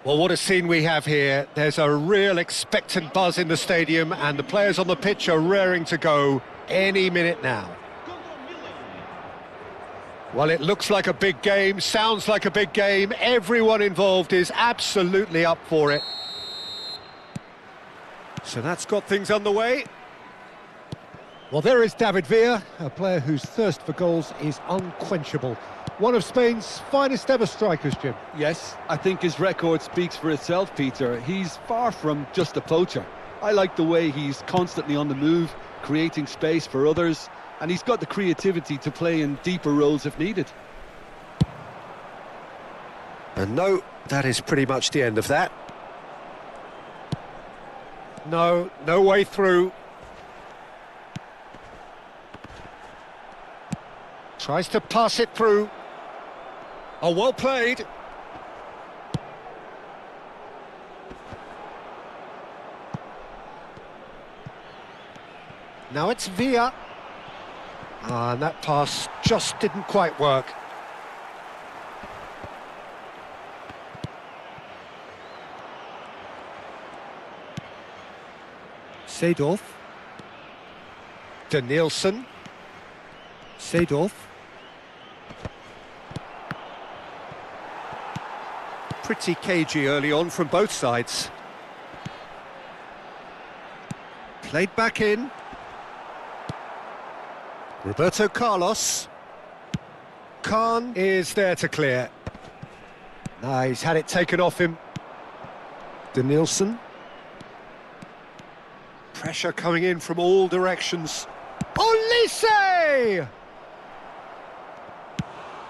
Well, what a scene we have here. There's a real expectant buzz in the stadium, and the players on the pitch are raring to go any minute now. Well, it looks like a big game, sounds like a big game. Everyone involved is absolutely up for it. So that's got things underway. Well, there is David Villa, a player whose thirst for goals is unquenchable. One of Spain's finest ever strikers, Jim. Yes, I think his record speaks for itself, Peter. He's far from just a poacher. I like the way he's constantly on the move, creating space for others, and he's got the creativity to play in deeper roles if needed. And no, that is pretty much the end of that. No way through. Tries to pass it through. Oh, well played. Now it's Villa. And that pass just didn't quite work. Seedorf. Danielson. Seedorf. Pretty cagey early on from both sides. Played back in. Roberto Carlos. Khan is there to clear. Nah, he's had it taken off him. Danielson. Pressure coming in from all directions. Olise!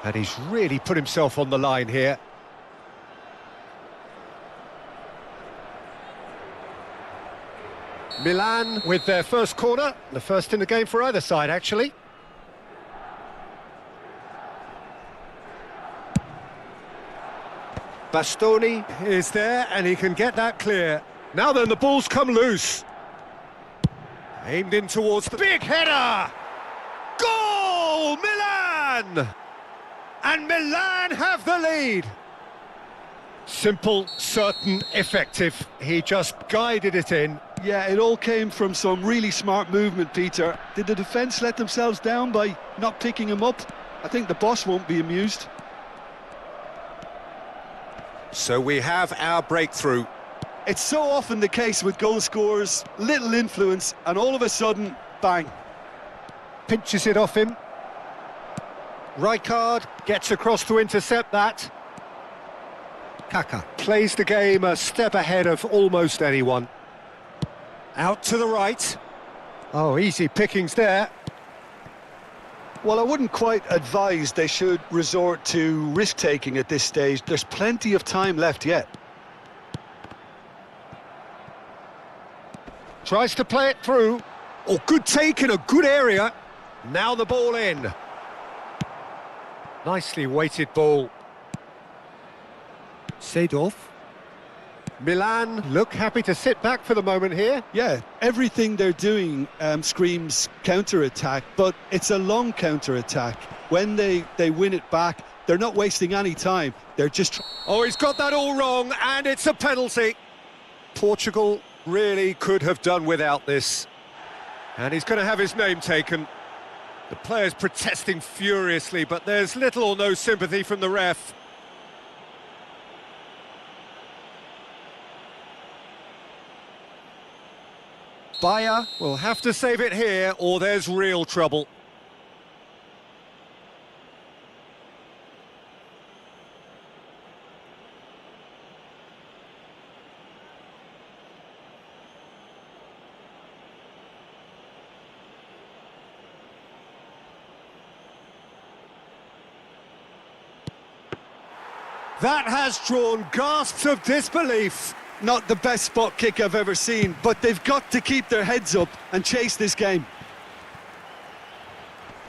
And he's really put himself on the line here. Milan with their first corner, the first in the game for either side, actually. Bastoni is there, and he can get that clear. Now then, the ball's come loose. Aimed in towards the big header! Goal! Milan! And Milan have the lead. Simple, certain, effective. He just guided it in. Yeah, it all came from some really smart movement, Peter. Did the defence let themselves down by not picking him up? I think the boss won't be amused. So we have our breakthrough. It's so often the case with goal scorers, little influence, and all of a sudden, bang. Pinches it off him. Rijkaard gets across to intercept that. Kaka plays the game a step ahead of almost anyone. Out to the right. Oh, easy pickings there. Well, I wouldn't quite advise they should resort to risk-taking at this stage. There's plenty of time left yet. Tries to play it through. Oh, good take in a good area. Now the ball in. Nicely weighted ball. Seedorf. Milan look happy to sit back for the moment here. Yeah, everything they're doing screams counter-attack, but it's a long counter-attack. When they win it back, they're not wasting any time. They're just... Oh, he's got that all wrong, and it's a penalty. Portugal really could have done without this. And he's going to have his name taken. The players protesting furiously, but there's little or no sympathy from the ref. Bayer will have to save it here, or there's real trouble. That has drawn gasps of disbelief. Not the best spot kick I've ever seen, but they've got to keep their heads up and chase this game.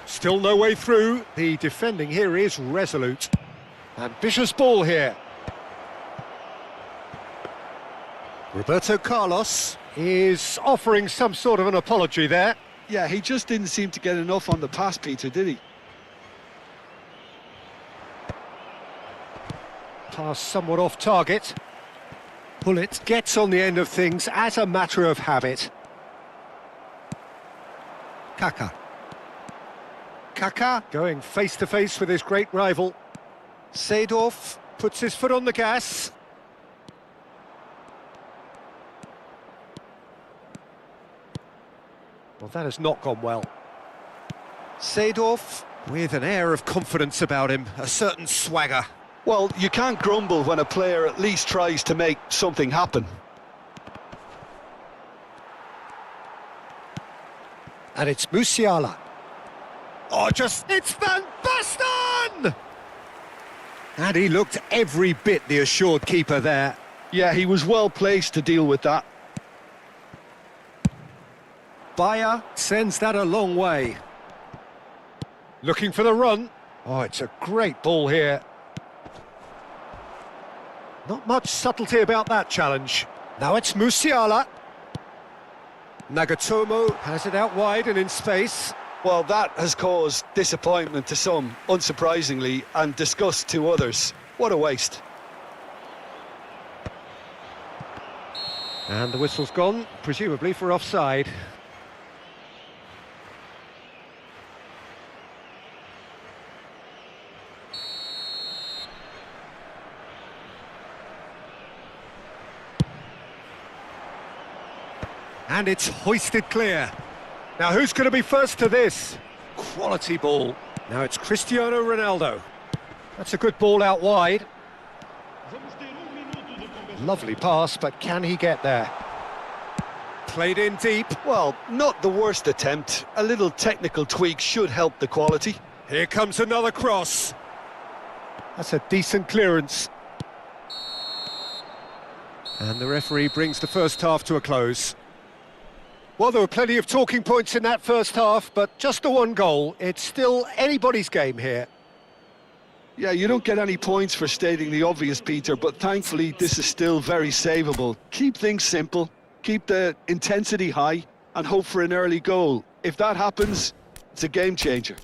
Still no way through. The defending here is resolute. Ambitious ball here. Roberto Carlos is offering some sort of an apology there. Yeah, he just didn't seem to get enough on the pass, Peter, did he? Pass somewhat off target. Pullet gets on the end of things as a matter of habit. Kaka. Kaka going face-to-face with his great rival. Seedorf puts his foot on the gas. Well, that has not gone well. Seedorf with an air of confidence about him, a certain swagger. Well, you can't grumble when a player at least tries to make something happen. And it's Musiala. Oh, it's Van Basten! And he looked every bit the assured keeper there. Yeah, he was well placed to deal with that. Bayer sends that a long way. Looking for the run. Oh, it's a great ball here. Not much subtlety about that challenge. Now it's Musiala. Nagatomo has it out wide and in space. Well, that has caused disappointment to some, unsurprisingly, and disgust to others. What a waste. And the whistle's gone, presumably for offside. And it's hoisted clear. Now who's going to be first to this? Quality ball. Now it's Cristiano Ronaldo. That's a good ball out wide. Lovely pass, but can he get there? Played in deep. Well, not the worst attempt. A little technical tweak should help the quality. Here comes another cross. That's a decent clearance. And the referee brings the first half to a close. Well, there were plenty of talking points in that first half, but just the one goal. It's still anybody's game here. Yeah, you don't get any points for stating the obvious, Peter, but thankfully this is still very savable. Keep things simple, keep the intensity high, and hope for an early goal. If that happens, it's a game changer.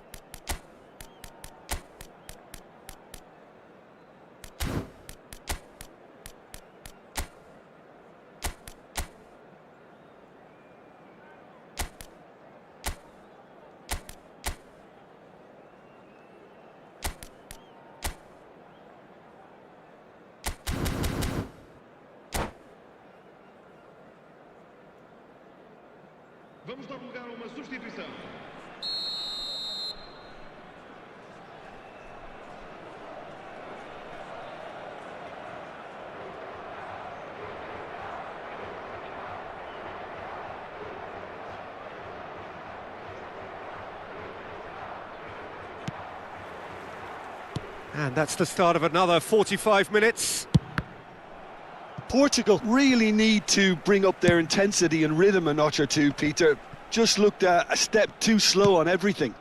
Vamos dar lugar a uma substituição. And that's the start of another 45 minutes. Portugal really need to bring up their intensity and rhythm a notch or two, Peter. Just looked a step too slow on everything.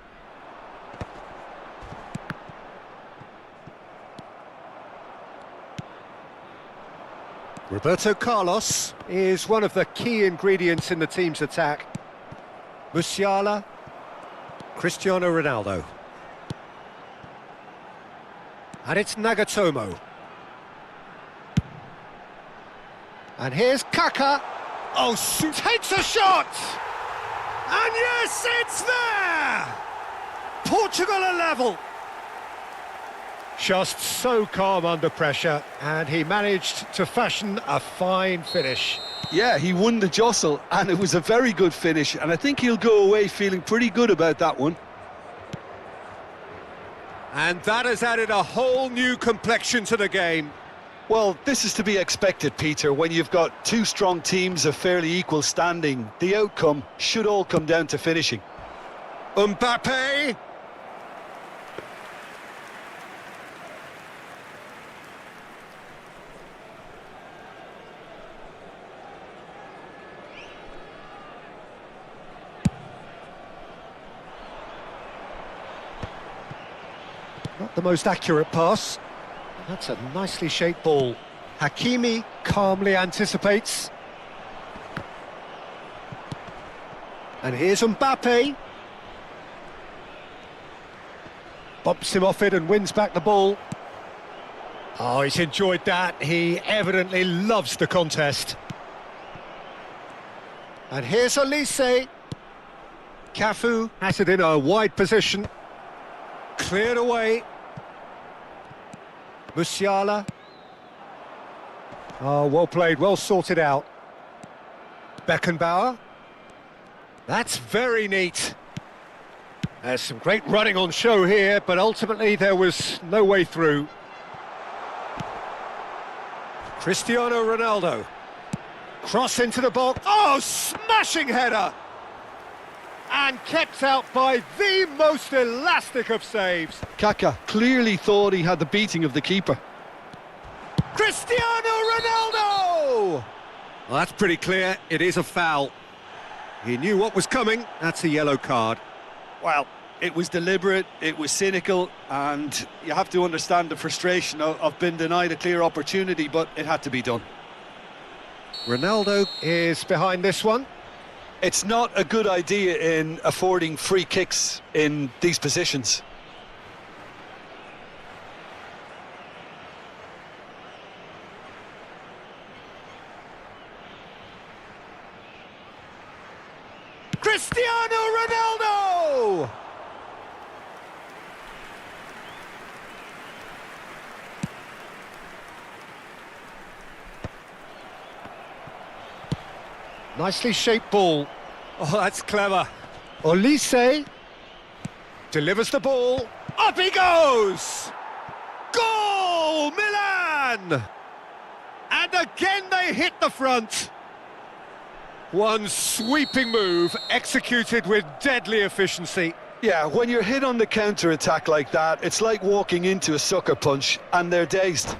Roberto Carlos is one of the key ingredients in the team's attack. Musiala, Cristiano Ronaldo. And it's Nagatomo. And here's Kaka. Oh, takes a shot! And yes, it's there! Portugal are level. Just so calm under pressure, and he managed to fashion a fine finish. Yeah, he won the jostle, and it was a very good finish, and I think he'll go away feeling pretty good about that one. And that has added a whole new complexion to the game. Well, this is to be expected, Peter. When you've got two strong teams of fairly equal standing, the outcome should all come down to finishing. Mbappe. Not the most accurate pass. That's a nicely shaped ball. Hakimi calmly anticipates. And here's Mbappe. Bumps him off it and wins back the ball. Oh, he's enjoyed that. He evidently loves the contest. And here's Olise. Cafu has it in a wide position. Cleared away. Musiala. Oh, well played, well sorted out. Beckenbauer. That's very neat. There's some great running on show here, but ultimately there was no way through. Cristiano Ronaldo. Cross into the box. Oh, smashing header! And kept out by the most elastic of saves. Kaká clearly thought he had the beating of the keeper. Cristiano Ronaldo! Well, that's pretty clear. It is a foul. He knew what was coming. That's a yellow card. Well, it was deliberate, it was cynical, and you have to understand the frustration of being denied a clear opportunity, but it had to be done. Ronaldo is behind this one. It's not a good idea in affording free kicks in these positions. Cristiano Ronaldo! Nicely shaped ball. Oh, that's clever. Olise delivers the ball. Up he goes! Goal, Milan! And again they hit the front. One sweeping move, executed with deadly efficiency. Yeah, when you're hit on the counter-attack like that, it's like walking into a sucker punch, and they're dazed.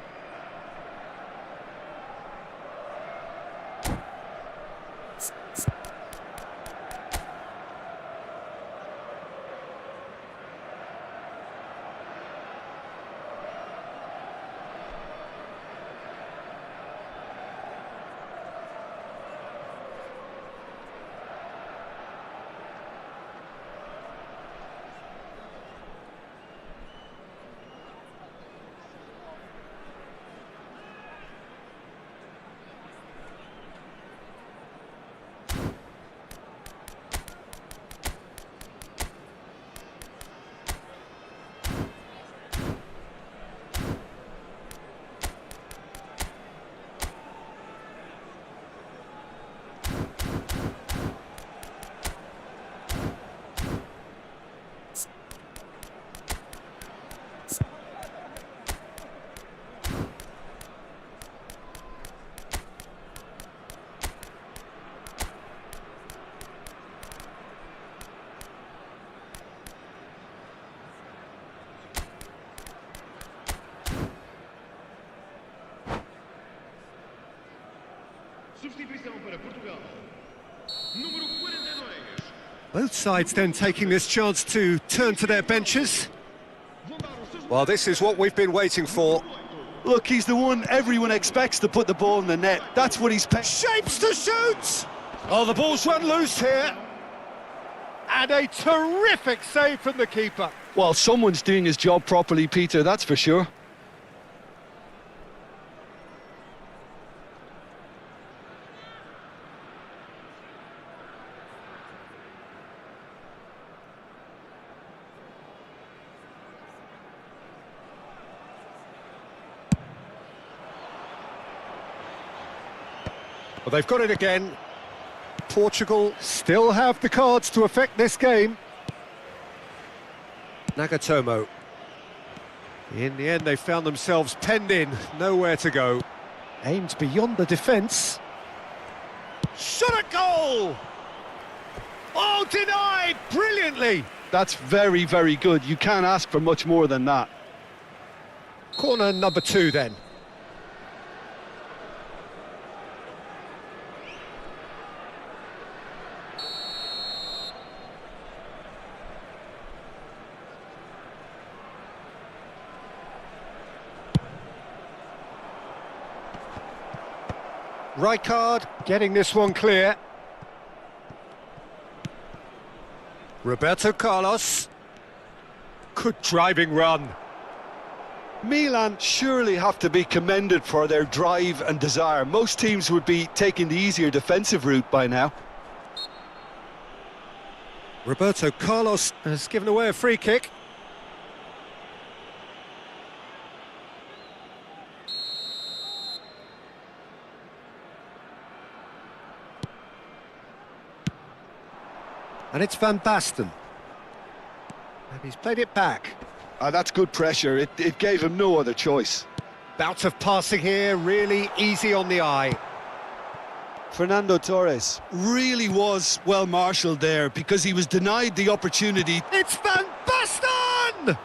Substituição para Portugal. Número 42. Both sides then taking this chance to turn to their benches. Well, this is what we've been waiting for. Look, he's the one everyone expects to put the ball in the net. That's what he's... Shapes to shoot! Oh, the ball's run loose here. And a terrific save from the keeper. Well, someone's doing his job properly, Peter, that's for sure. Well, they've got it again. Portugal still have the cards to affect this game. Nagatomo. In the end, they found themselves penned in, nowhere to go. Aimed beyond the defence. Shot at goal! Oh, denied brilliantly! That's very, very good. You can't ask for much more than that. Corner number 2 then. Rijkaard getting this one clear. Roberto Carlos. Good driving run. Milan surely have to be commended for their drive and desire. Most teams would be taking the easier defensive route by now. Roberto Carlos has given away a free kick. And it's Van Basten. And he's played it back. That's good pressure. It gave him no other choice. Bout of passing here, really easy on the eye. Fernando Torres really was well marshalled there because he was denied the opportunity. It's Van Basten!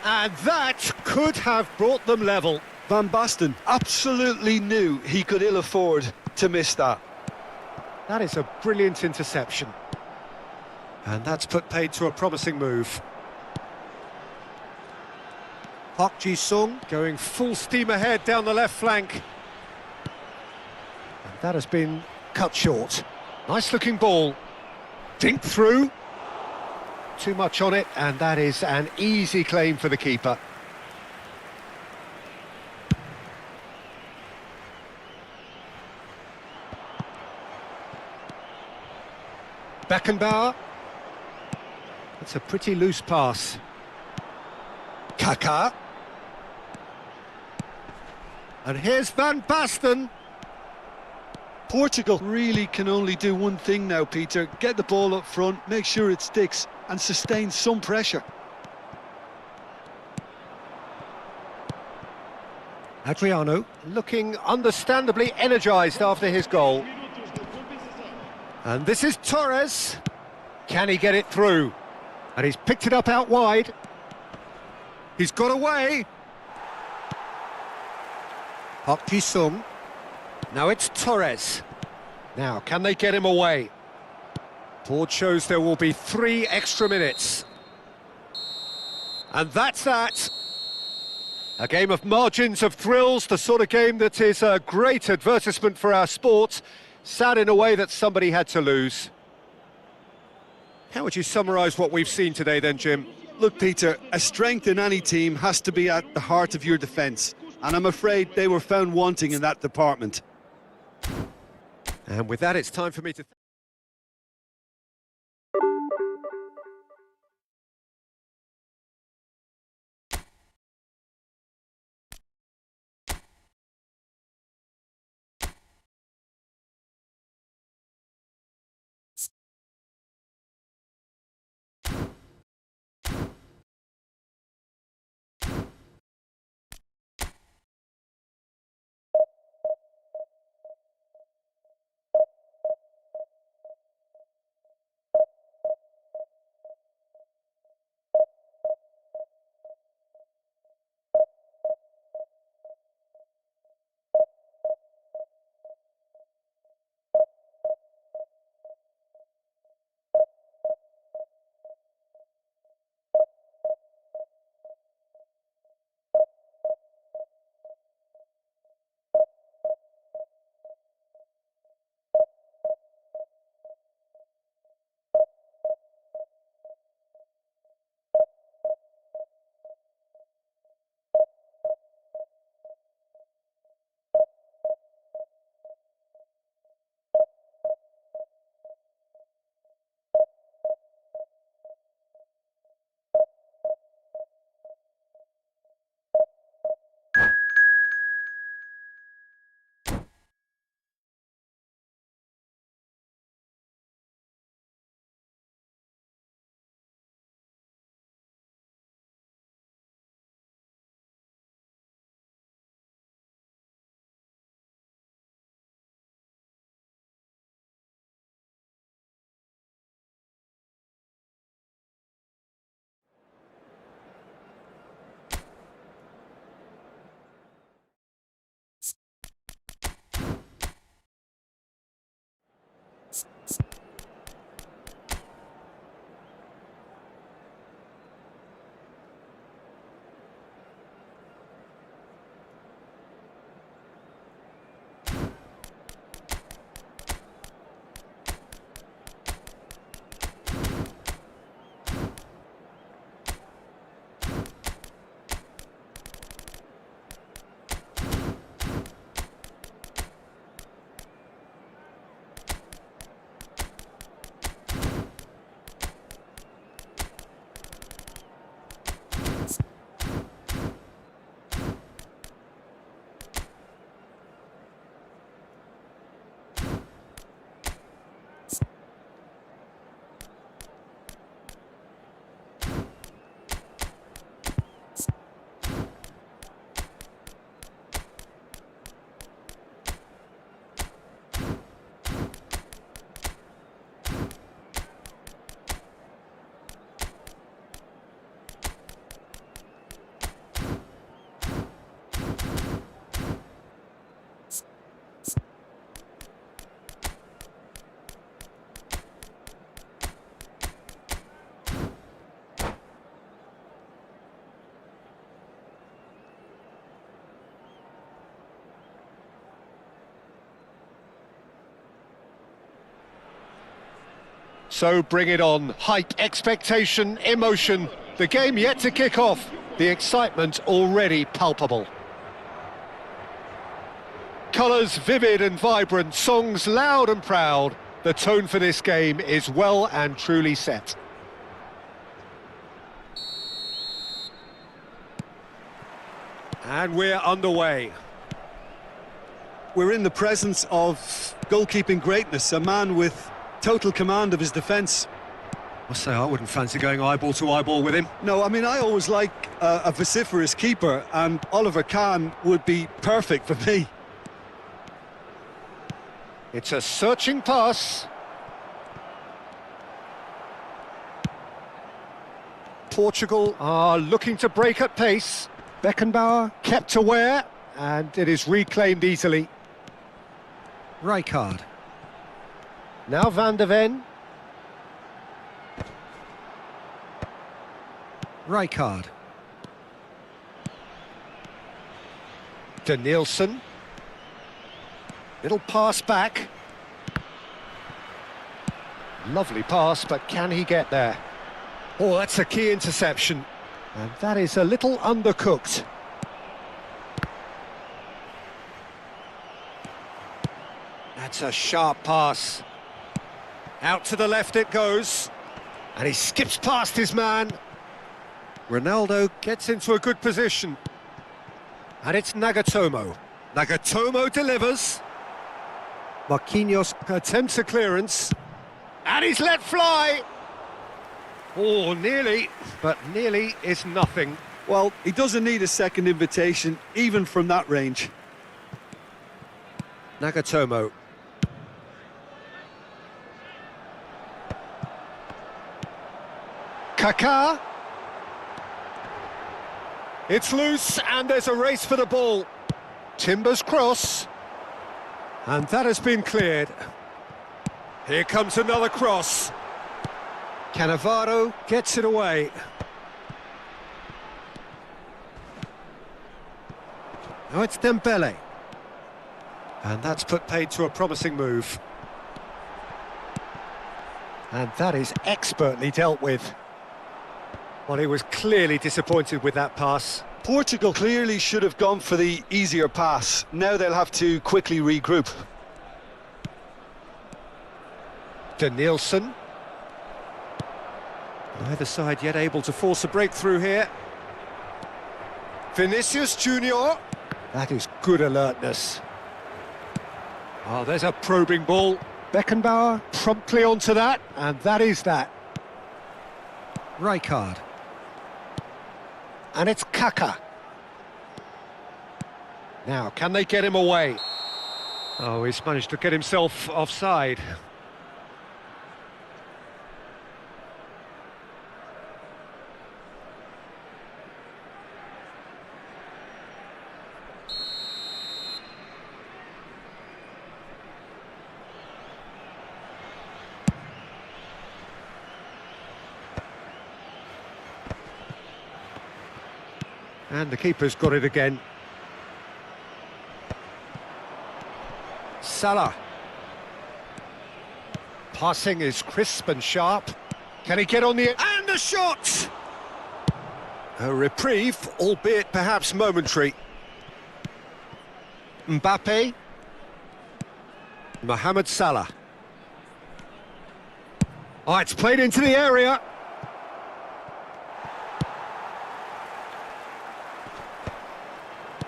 And that could have brought them level. Van Basten absolutely knew he could ill afford to miss that. That is a brilliant interception. And that's put paid to a promising move. Park Ji-sung going full steam ahead down the left flank. And that has been cut short. Nice looking ball. Dink through. Too much on it, and that is an easy claim for the keeper. Beckenbauer. That's a pretty loose pass. Kaká. And here's Van Basten. Portugal really can only do one thing now, Peter. Get the ball up front, make sure it sticks, and sustain some pressure. Adriano looking understandably energised after his goal. And this is Torres. Can he get it through? And he's picked it up out wide. He's got away. Park Ji-sung. Now it's Torres. Now, can they get him away? Board shows there will be 3 extra minutes. And that's that. A game of margins of thrills, the sort of game that is a great advertisement for our sport. Sad in a way that somebody had to lose. How would you summarise what we've seen today then, Jim? Look, Peter, a strength in any team has to be at the heart of your defence. And I'm afraid they were found wanting in that department. And with that, it's time for me to... So bring it on. Hype, expectation, emotion. The game yet to kick off. The excitement already palpable. Colours vivid and vibrant, songs loud and proud. The tone for this game is well and truly set. And we're underway. We're in the presence of goalkeeping greatness, a man with total command of his defence. I say I wouldn't fancy going eyeball to eyeball with him. No, I mean, I always like a vociferous keeper, and Oliver Kahn would be perfect for me. It's a searching pass. Portugal are looking to break at pace. Beckenbauer kept aware, and it is reclaimed easily. Rijkaard. Now Van de Ven. Rijkaard. De Nielsen. Little pass back. Lovely pass, but can he get there? Oh, that's a key interception. And that is a little undercooked. That's a sharp pass. Out to the left it goes. And he skips past his man. Ronaldo gets into a good position. And it's Nagatomo. Nagatomo delivers. Marquinhos attempts a clearance. And he's let fly. Oh, nearly, but nearly is nothing. Well, he doesn't need a second invitation, even from that range. Nagatomo. Kaká. It's loose, and there's a race for the ball. Timber's cross. And that has been cleared. Here comes another cross. Cannavaro gets it away. Now it's Dembele. And that's put paid to a promising move. And that is expertly dealt with. Well, he was clearly disappointed with that pass. Portugal clearly should have gone for the easier pass. Now they'll have to quickly regroup. De Nielsen. Neither side yet able to force a breakthrough here. Vinicius Junior. That is good alertness. Oh, there's a probing ball. Beckenbauer promptly onto that, and that is that. Rijkaard. And it's Kaká. Now, can they get him away? Oh, he's managed to get himself offside. And the keeper's got it again. Salah. Passing is crisp and sharp. Can he get on the... And a shot! A reprieve, albeit perhaps momentary. Mbappe. Mohamed Salah. Oh, it's played into the area.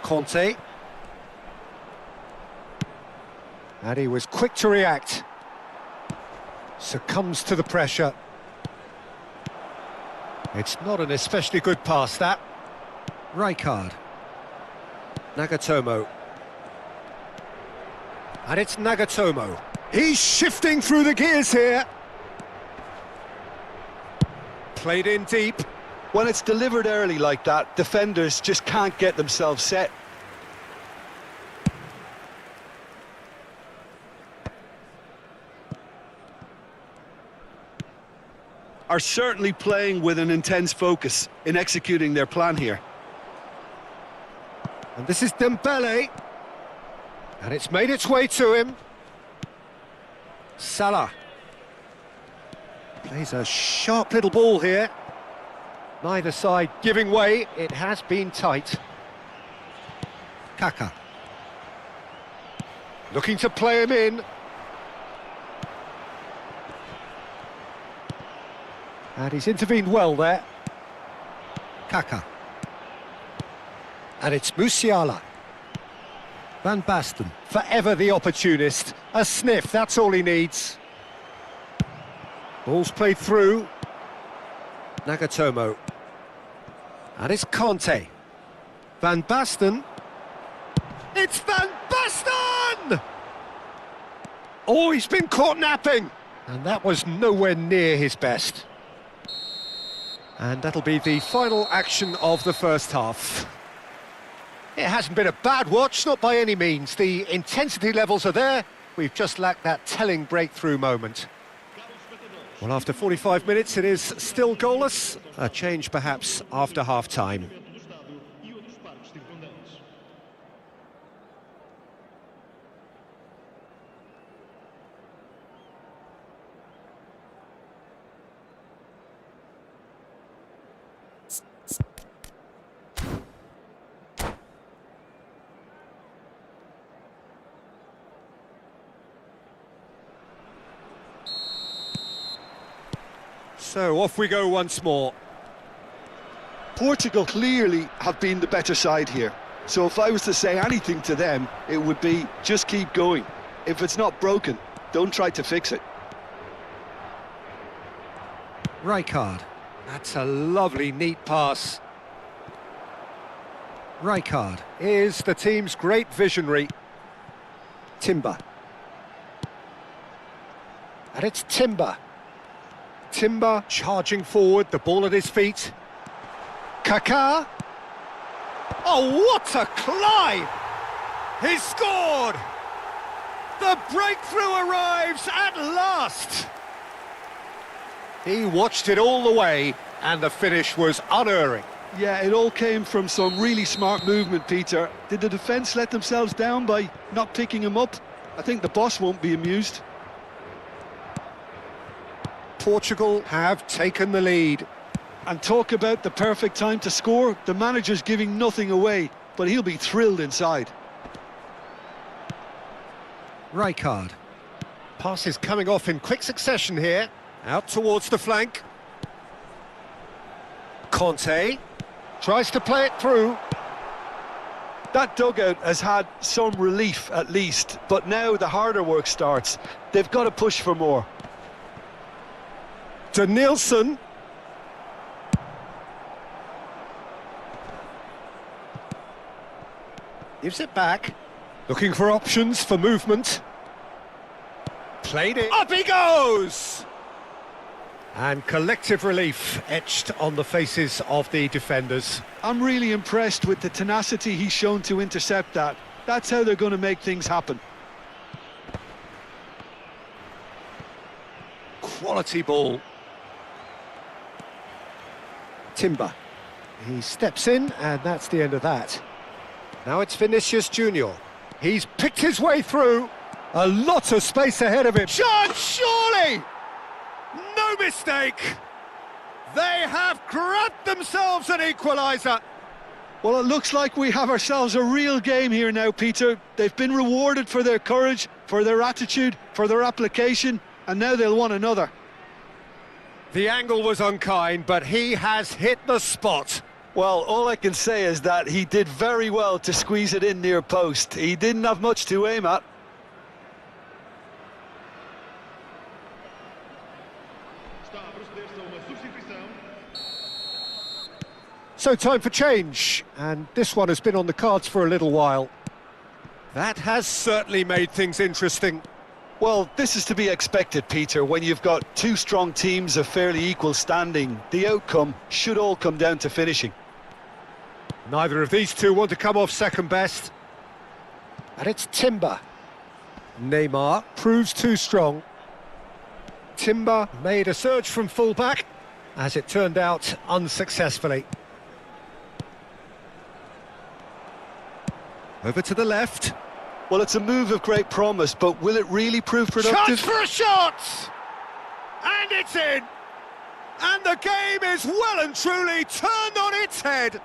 Conte. And he was quick to react. Succumbs to the pressure. It's not an especially good pass, that. Rijkaard. Nagatomo. And it's Nagatomo. He's shifting through the gears here. Played in deep. When it's delivered early like that, defenders just can't get themselves set. Are certainly playing with an intense focus in executing their plan here. And this is Dembele. And it's made its way to him. Salah. Plays a sharp little ball here. Neither side giving way. It has been tight. Kaka. Looking to play him in. And he's intervened well there. Kaka. And it's Musiala. Van Basten. Forever the opportunist. A sniff, that's all he needs. Ball's played through. Nagatomo. And it's Conte. Van Basten. It's Van Basten! Oh, he's been caught napping. And that was nowhere near his best. And that'll be the final action of the first half. It hasn't been a bad watch, not by any means. The intensity levels are there. We've just lacked that telling breakthrough moment. Well, after 45 minutes, it is still goalless. A change, perhaps, after half-time. So off we go once more. Portugal clearly have been the better side here. So if I was to say anything to them, it would be just keep going. If it's not broken, don't try to fix it. Rijkaard. That's a lovely, neat pass. Rijkaard is the team's great visionary. Timber. And it's Timber. Timber charging forward, the ball at his feet. Kaká. Oh, what a climb! He's scored! The breakthrough arrives at last! He watched it all the way, and the finish was unerring. Yeah, it all came from some really smart movement, Peter. Did the defence let themselves down by not picking him up? I think the boss won't be amused. Portugal have taken the lead. And talk about the perfect time to score. The manager's giving nothing away, but he'll be thrilled inside. Rijkaard. Pass is coming off in quick succession here. Out towards the flank. Conte tries to play it through. That dugout has had some relief at least, but now the harder work starts. They've got to push for more. To Nielsen. Gives it back. Looking for options for movement. Played it. Up he goes! And collective relief etched on the faces of the defenders. I'm really impressed with the tenacity he's shown to intercept that. That's how they're going to make things happen. Quality ball. Timber. He steps in, and that's the end of that. Now it's Vinicius Junior. He's picked his way through. A lot of space ahead of him. Chance, surely! No mistake! They have grabbed themselves an equaliser. Well, it looks like we have ourselves a real game here now, Peter. They've been rewarded for their courage, for their attitude, for their application, and now they'll want another. The angle was unkind, but he has hit the spot. Well, all I can say is that he did very well to squeeze it in near post. He didn't have much to aim at. So time for change, and this one has been on the cards for a little while. That has certainly made things interesting. Well, this is to be expected, Peter. When you've got two strong teams of fairly equal standing, the outcome should all come down to finishing. Neither of these two want to come off second best. And it's Timber. Neymar proves too strong. Timber made a surge from full-back, as it turned out unsuccessfully. Over to the left. Well, it's a move of great promise, but will it really prove productive? Chance for a shot! And it's in! And the game is well and truly turned on its head.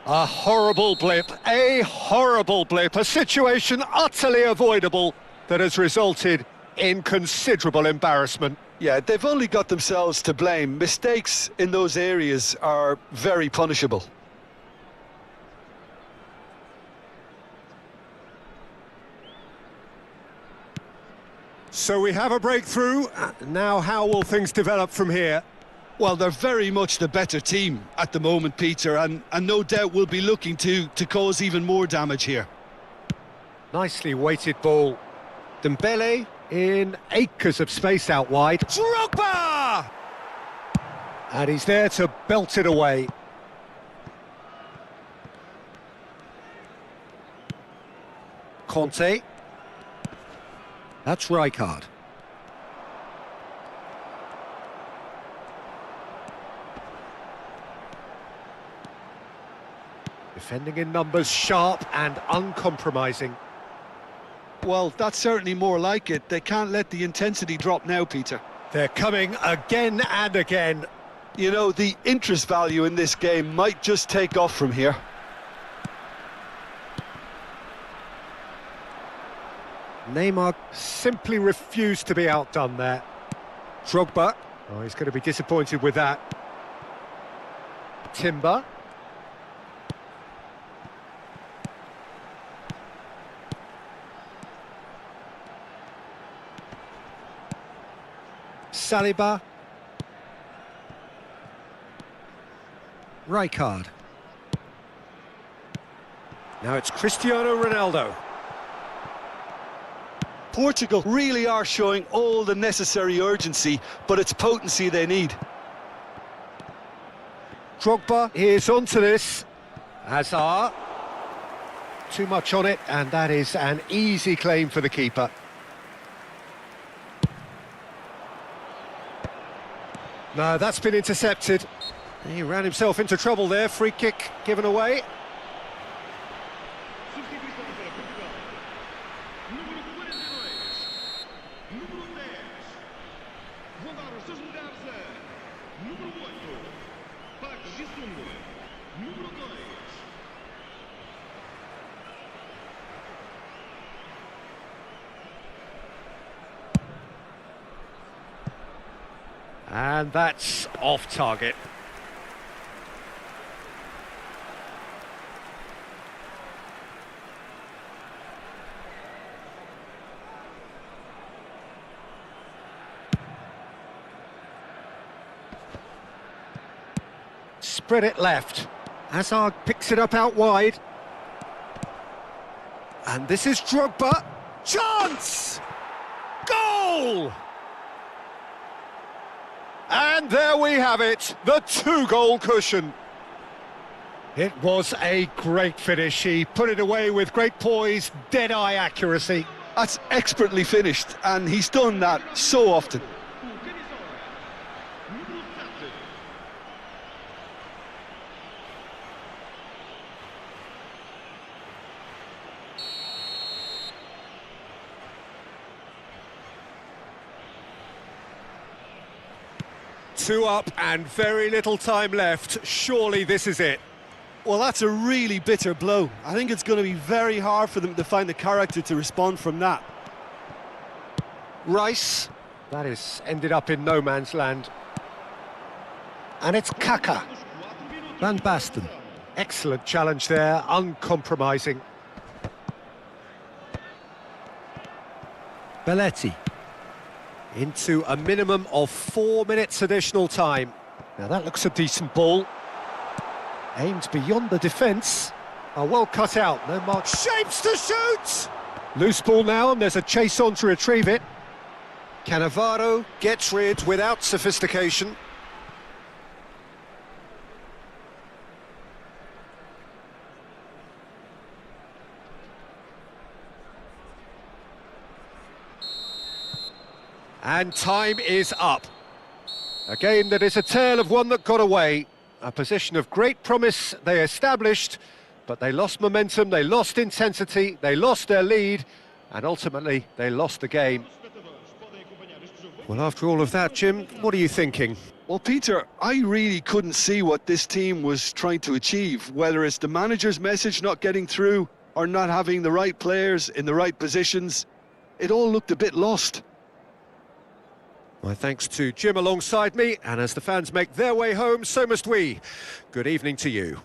A horrible blip, a situation utterly avoidable that has resulted in considerable embarrassment. Yeah, they've only got themselves to blame. Mistakes in those areas are very punishable. So we have a breakthrough. Now how will things develop from here? Well, they're very much the better team at the moment, Peter, and no doubt will be looking to cause even more damage here. Nicely weighted ball. Dembele in acres of space out wide. Drogba! And he's there to belt it away. Conte. That's Rijkaard. Defending in numbers, sharp and uncompromising. Well, that's certainly more like it. They can't let the intensity drop now, Peter. They're coming again and again. You know, the interest value in this game might just take off from here. Neymar simply refused to be outdone there. Drogba. Oh, he's going to be disappointed with that. Timber. Saliba. Rijkaard. Now it's Cristiano Ronaldo. Portugal really are showing all the necessary urgency, but it's potency they need. Drogba is onto this. Hazard. Too much on it, and that is an easy claim for the keeper. No, that's been intercepted. He ran himself into trouble there. Free kick given away. Substituição para Portugal. Número 42. Número 10. Vão dar os seus lugares a número 8. Paquistung. Número 2. And that's off target. Spread it left. Hazard picks it up out wide. And this is Drogba. Chance! Goal! And there we have it, the two-goal cushion. It was a great finish. He put it away with great poise, dead-eye accuracy. That's expertly finished, and he's done that so often. Número 7. 2 up and very little time left. Surely this is it. Well, that's a really bitter blow. I think it's going to be very hard for them to find the character to respond from that. Rice. That is ended up in no man's land. And it's Kaka. Van Basten. Excellent challenge there, uncompromising. Belletti. Into a minimum of 4 minutes additional time. Now that looks a decent ball. Aimed beyond the defence. Oh, well cut out, no mark. Shapes to shoot! Loose ball now, and there's a chase on to retrieve it. Cannavaro gets rid without sophistication. And time is up. A game that is a tale of one that got away. A position of great promise they established, but they lost momentum, they lost intensity, they lost their lead, and ultimately they lost the game. Os espectadores podem acompanhar este jogo Well, after all of that, Jim, what are you thinking? Well, Peter, I really couldn't see what this team was trying to achieve, whether it's the manager's message not getting through or not having the right players in the right positions. It all looked a bit lost. My thanks to Jim alongside me, and as the fans make their way home, so must we. Good evening to you.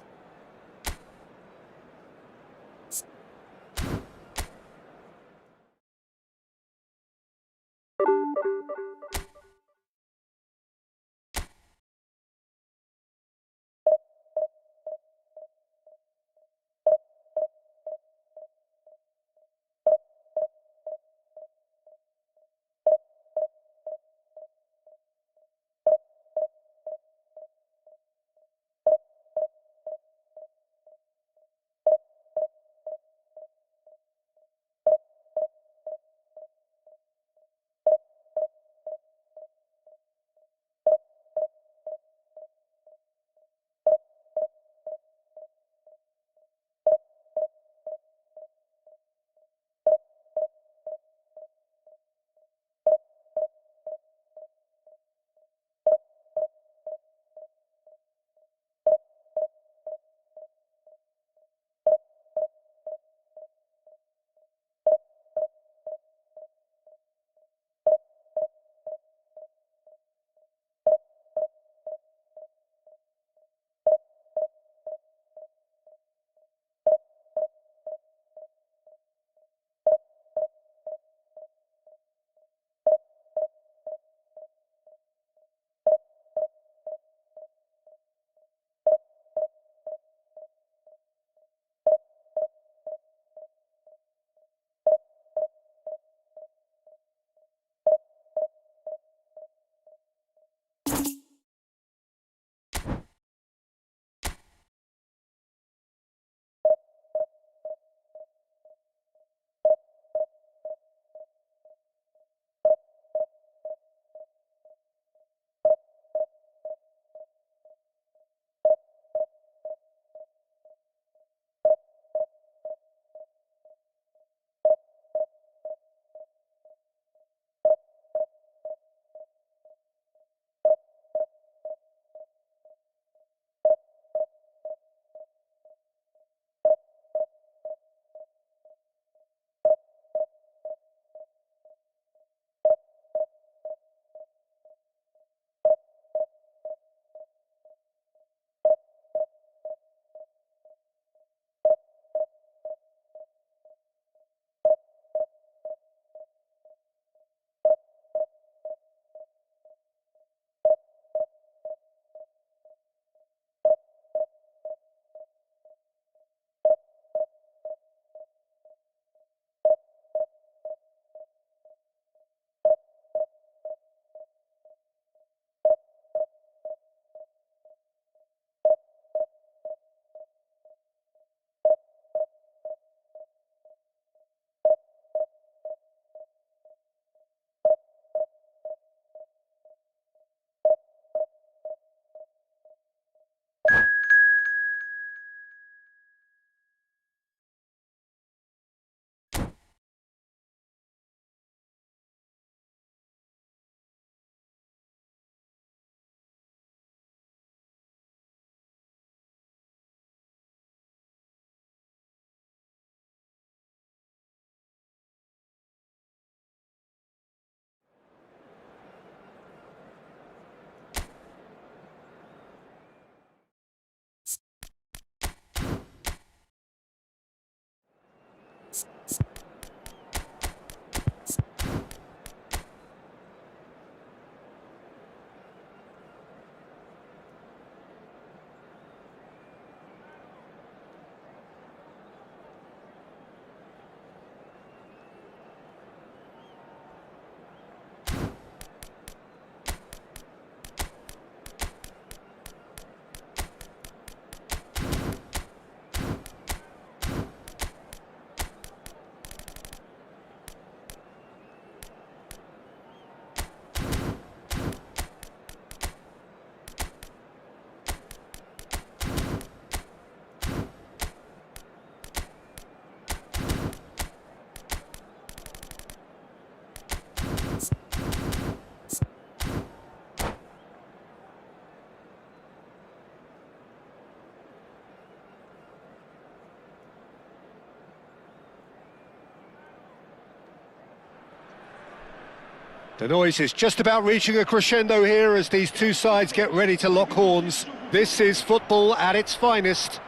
The noise is just about reaching a crescendo here as these two sides get ready to lock horns. This is football at its finest.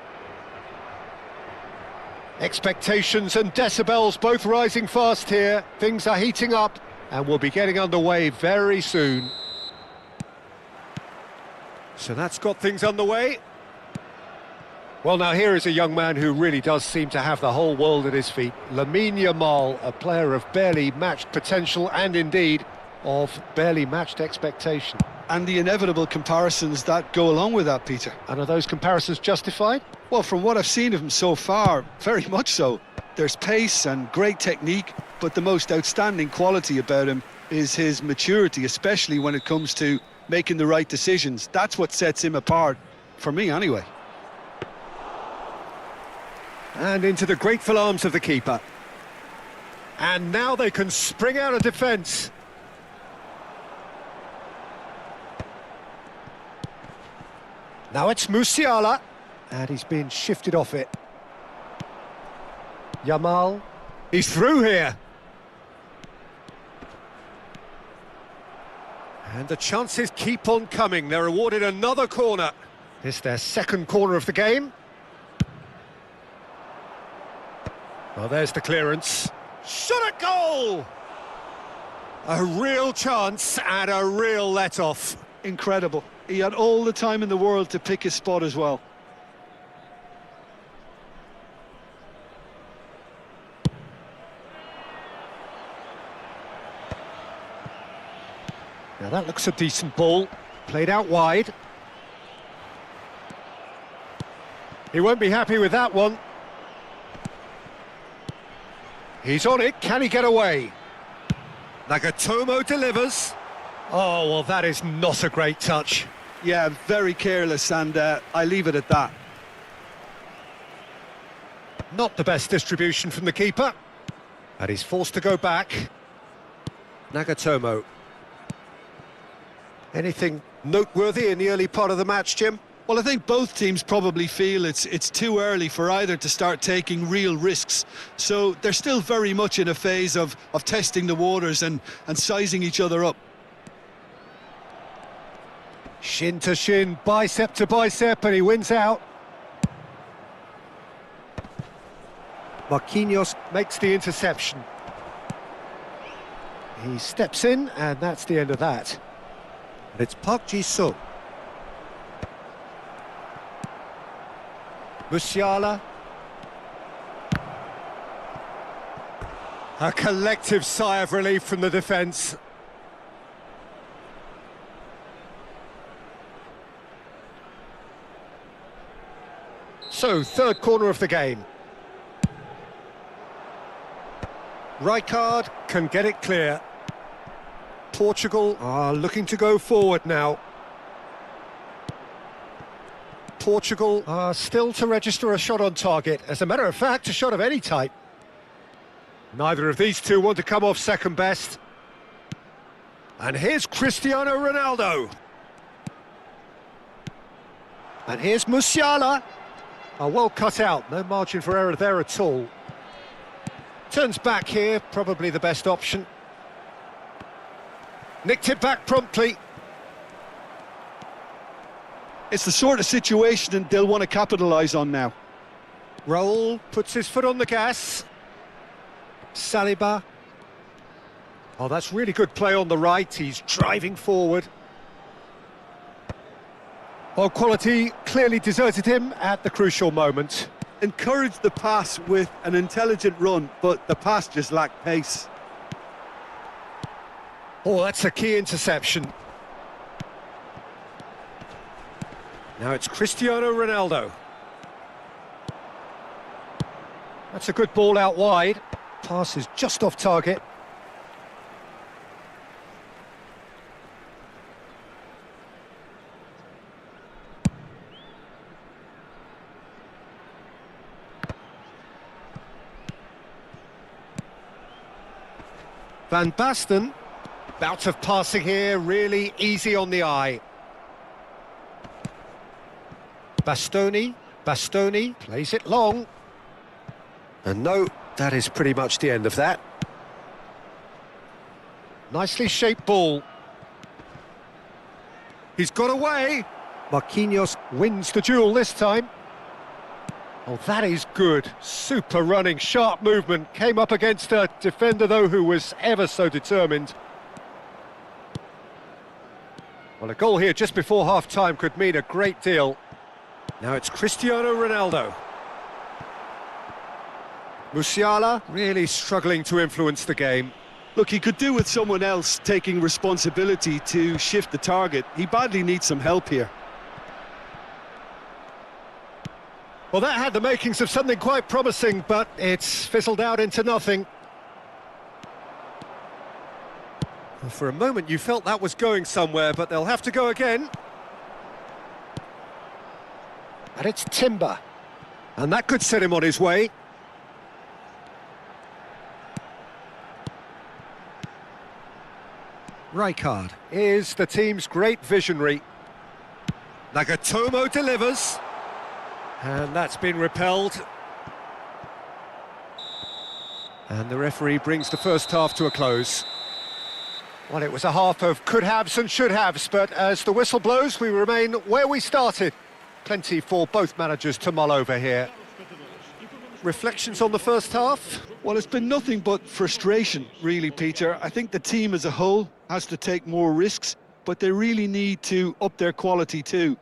Expectations and decibels both rising fast here. Things are heating up and we'll be getting underway very soon. So that's got things underway. Well, now here is a young man who really does seem to have the whole world at his feet. Lamine Yamal, a player of barely matched potential and indeed of barely matched expectation. And the inevitable comparisons that go along with that, Peter. And are those comparisons justified? Well, from what I've seen of him so far, very much so. There's pace and great technique, but the most outstanding quality about him is his maturity, especially when it comes to making the right decisions. That's what sets him apart, for me anyway. And into the grateful arms of the keeper. And now they can spring out of defence. Now it's Musiala, and he's been shifted off it. Yamal, he's through here. And the chances keep on coming. They're awarded another corner. It's their second corner of the game. Well, there's the clearance. Shot at goal! A real chance and a real let-off. Incredible. He had all the time in the world to pick his spot as well. Now that looks a decent ball. Played out wide. He won't be happy with that one. He's on it. Can he get away? Nagatomo delivers. Oh, well, that is not a great touch. Yeah, very careless, and I leave it at that. Not the best distribution from the keeper. And he's forced to go back. Nagatomo. Anything noteworthy in the early part of the match, Jim? Well, I think both teams probably feel it's too early for either to start taking real risks. So they're still very much in a phase of testing the waters and sizing each other up. Shin to shin, bicep to bicep, and he wins out. Marquinhos makes the interception. He steps in, and that's the end of that. And it's Park Ji-sung. Musiala. A collective sigh of relief from the defence. So, third corner of the game. Rijkaard can get it clear. Portugal are looking to go forward now. Portugal are still to register a shot on target. As a matter of fact, a shot of any type. Neither of these two want to come off second best. And here's Cristiano Ronaldo. And here's Musiala. Well cut out, no margin for error there at all. Turns back here, probably the best option. Nicked it back promptly. It's the sort of situation they'll want to capitalise on now. Raul puts his foot on the gas. Saliba. Oh, that's really good play on the right. He's driving forward. Well, quality clearly deserted him at the crucial moment. Encouraged the pass with an intelligent run, but the pass just lacked pace. Oh, that's a key interception. Now it's Cristiano Ronaldo. That's a good ball out wide. Pass is just off target. Van Basten, bout of passing here, really easy on the eye. Bastoni plays it long. And no, that is pretty much the end of that. Nicely shaped ball. He's got away. Marquinhos wins the duel this time. Oh, that is good. Super running, sharp movement. Came up against a defender, though, who was ever so determined. Well, a goal here just before half-time could mean a great deal. Now it's Cristiano Ronaldo. Musiala really struggling to influence the game. Look, he could do with someone else taking responsibility to shift the target. He badly needs some help here. Well, that had the makings of something quite promising, but it's fizzled out into nothing. Well, for a moment you felt that was going somewhere, but they'll have to go again. And it's Timber. And that could set him on his way. Rijkaard is the team's great visionary. Nagatomo delivers. And that's been repelled. And the referee brings the first half to a close. Well, it was a half of could-haves and should-haves, but as the whistle blows, we remain where we started. Plenty for both managers to mull over here. Reflections on the first half? Well, it's been nothing but frustration, really, Peter. I think the team as a whole has to take more risks, but they really need to up their quality too.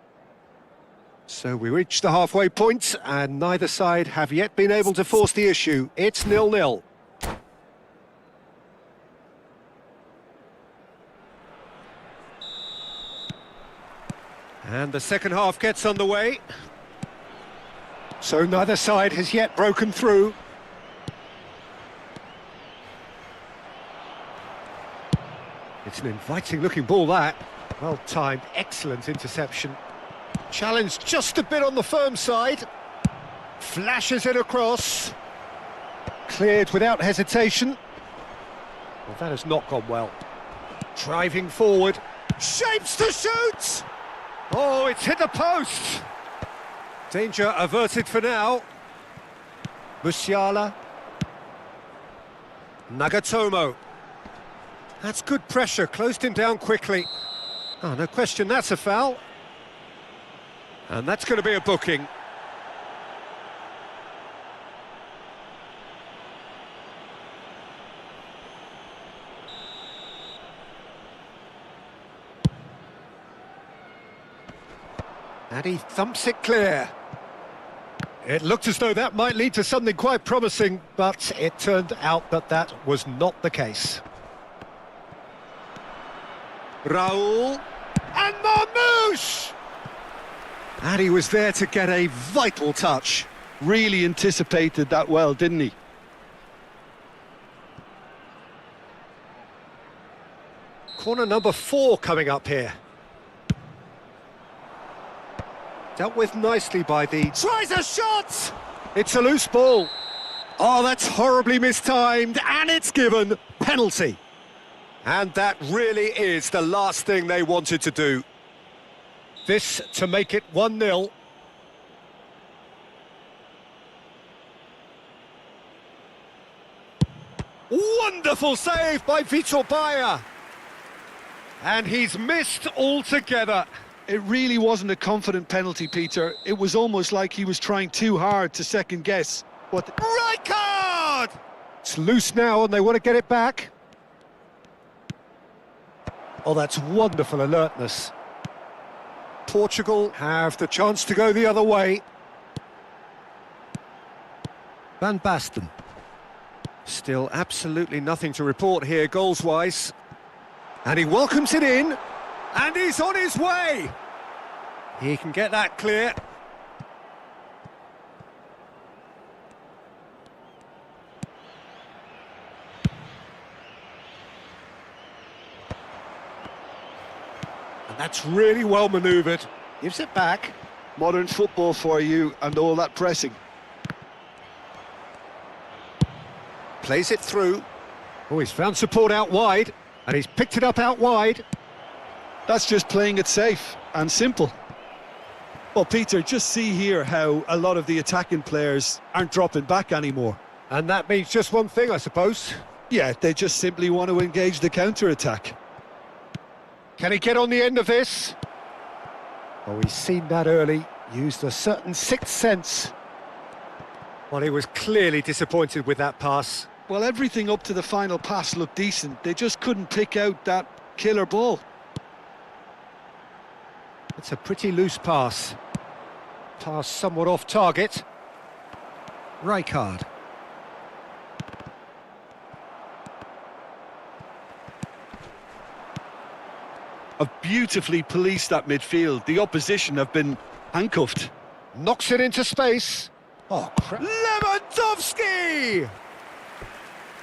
So we reach the halfway point, and neither side have yet been able to force the issue. It's 0-0. And the second half gets underway. So neither side has yet broken through. It's an inviting-looking ball, that. Well-timed, excellent interception. Challenged just a bit on the firm side. Flashes it across. Cleared without hesitation. Well, that has not gone well. Driving forward. Shapes to shoot! Oh, it's hit the post! Danger averted for now. Musiala. Nagatomo. That's good pressure, closed him down quickly. Oh, no question, that's a foul. And that's going to be a booking. And he thumps it clear. It looked as though that might lead to something quite promising, but it turned out that that was not the case. Raul and Marmouche! And he was there to get a vital touch. Really anticipated that well, didn't he? Corner number 4 coming up here. Dealt with nicely by the... Tries a shot! It's a loose ball. Oh, that's horribly mistimed, and it's given penalty. And that really is the last thing they wanted to do. This to make it 1-0. Wonderful save by Vitor Baia. And he's missed altogether. It really wasn't a confident penalty, Peter. It was almost like he was trying too hard to second guess. Rijkaard! It's loose now and they want to get it back. Oh, that's wonderful alertness. Portugal have the chance to go the other way. Van Basten. Still absolutely nothing to report here goals-wise. And he welcomes it in. And he's on his way! He can get that clear. And that's really well manoeuvred. Gives it back. Modern football for you and all that pressing. Plays it through. Oh, he's found support out wide. And he's picked it up out wide. That's just playing it safe and simple. Well, Peter, just see here how a lot of the attacking players aren't dropping back anymore. And that means just one thing, I suppose. Yeah, they just simply want to engage the counter-attack. Can he get on the end of this? Oh, he's seen that early, used a certain sixth sense. Well, he was clearly disappointed with that pass. Well, everything up to the final pass looked decent. They just couldn't pick out that killer ball. It's a pretty loose pass. Pass somewhat off target. Rijkaard. Have beautifully policed that midfield. The opposition have been handcuffed. Knocks it into space. Oh, crap. Lewandowski!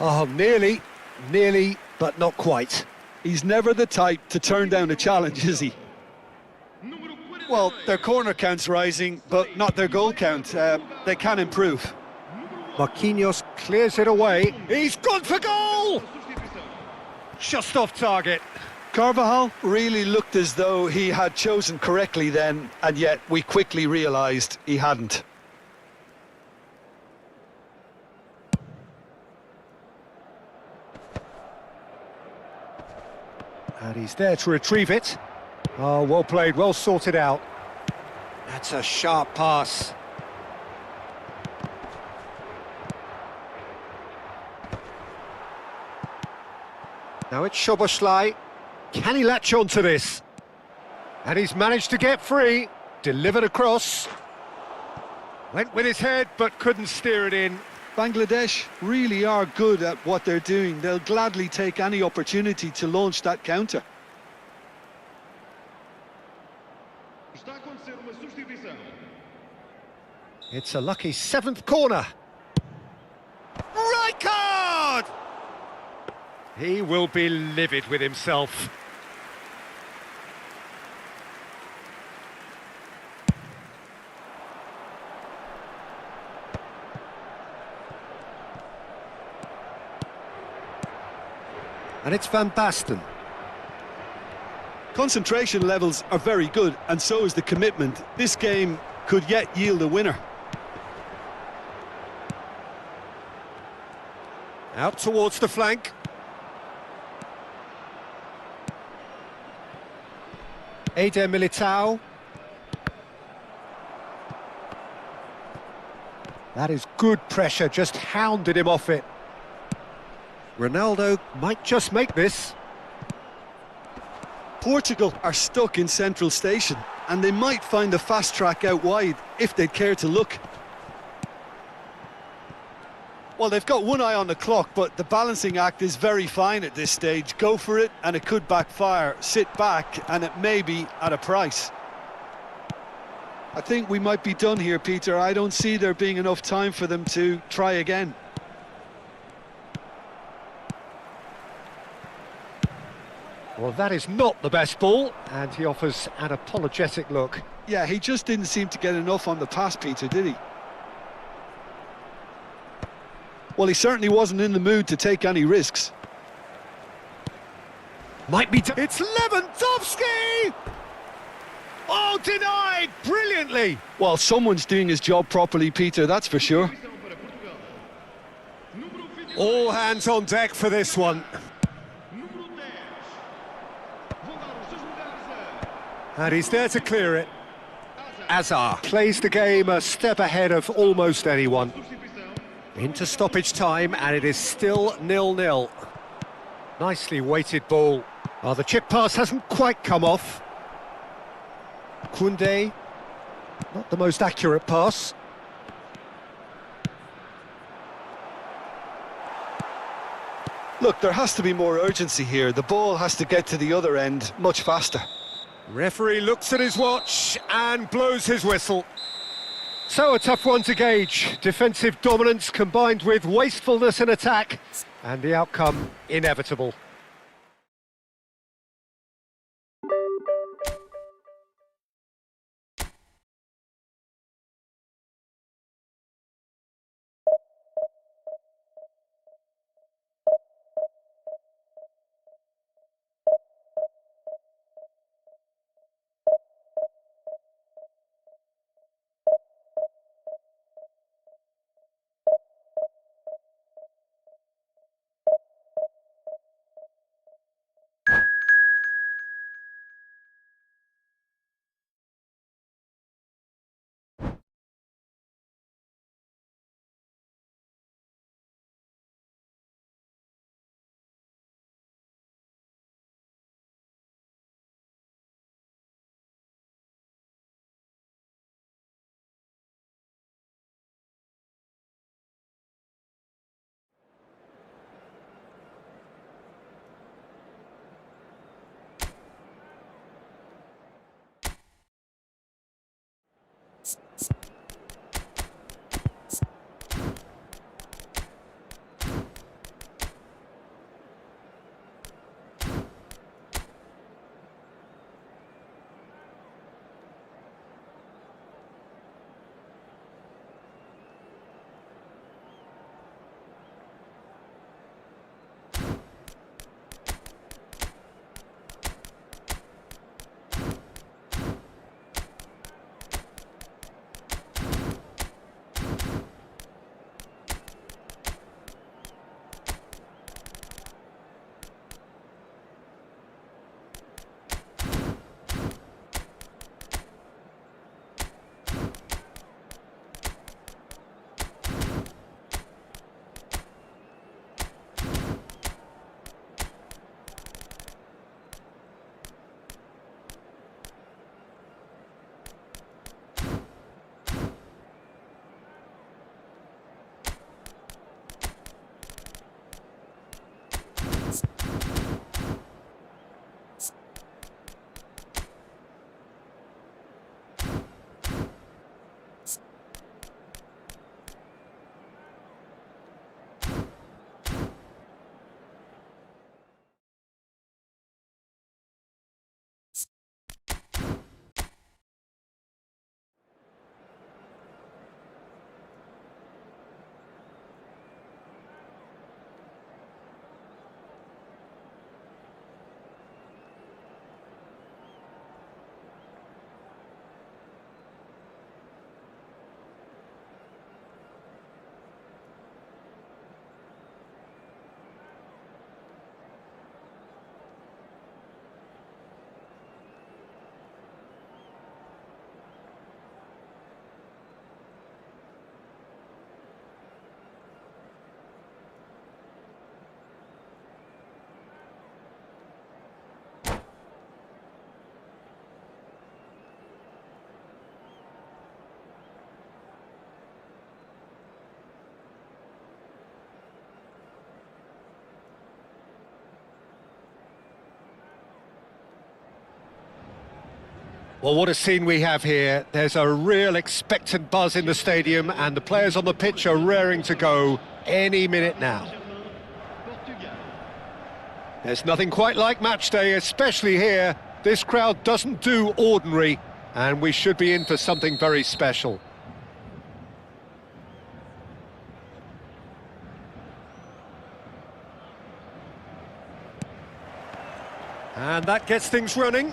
Oh, nearly, but not quite. He's never the type to turn down a challenge, is he? Well, their corner count's rising, but not their goal count. They can improve. Marquinhos clears it away. He's gone for goal! Just off target. Carvajal really looked as though he had chosen correctly then, and yet we quickly realised he hadn't. And he's there to retrieve it. Oh, well played, well sorted out. That's a sharp pass. Now it's Szoboszlai. Can he latch on to this? And he's managed to get free. Delivered across. Went with his head, but couldn't steer it in. Bangladesh really are good at what they're doing. They'll gladly take any opportunity to launch that counter. Está a acontecer uma substituição. It's a lucky seventh corner. Rijkaard! He will be livid with himself. And it's Van Basten. Concentration levels are very good, and so is the commitment. This game could yet yield a winner. Out towards the flank. Eder Militao. That is good pressure, just hounded him off it. Ronaldo might just make this. Portugal are stuck in central station, and they might find a fast track out wide if they'd care to look. Well, they've got one eye on the clock, but the balancing act is very fine at this stage. Go for it, and it could backfire. Sit back, and it may be at a price. I think we might be done here, Peter. I don't see there being enough time for them to try again. Well, that is not the best ball, and he offers an apologetic look. Yeah, he just didn't seem to get enough on the pass, Peter, did he? Well, he certainly wasn't in the mood to take any risks. Might be... It's Lewandowski! Oh, denied! Brilliantly! Well, someone's doing his job properly, Peter, that's for sure. Para Portugal. Número 28. All hands on deck for this one. Número 10. Vão dar os seus lugares a And he's there to clear it. Azar plays the game a step ahead of almost anyone. substituição. Into stoppage time, and it is still 0-0. Nicely weighted ball. Oh, the chip pass hasn't quite come off. Koundé, not the most accurate pass. Look, there has to be more urgency here. The ball has to get to the other end much faster. Referee looks at his watch and blows his whistle. So a tough one to gauge. Defensive dominance combined with wastefulness in attack, and the outcome inevitable. Well, what a scene we have here. There's a real expectant buzz in the stadium, and the players on the pitch are raring to go any minute now. There's nothing quite like match day, especially here. This crowd doesn't do ordinary, and we should be in for something very special. And that gets things running.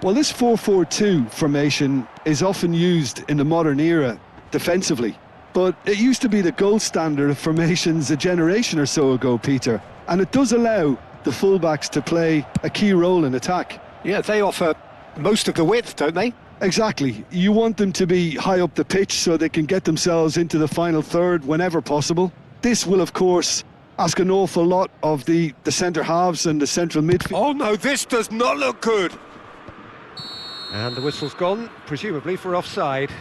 Well, this 4-4-2 formation is often used in the modern era defensively, but it used to be the gold standard of formations a generation or so ago, Peter, and it does allow the fullbacks to play a key role in attack. Yeah, they offer most of the width, don't they? Exactly. You want them to be high up the pitch so they can get themselves into the final third whenever possible. This will, of course, ask an awful lot of the centre halves and the central midfield. Oh no, this does not look good. And the whistle's gone, presumably for offside.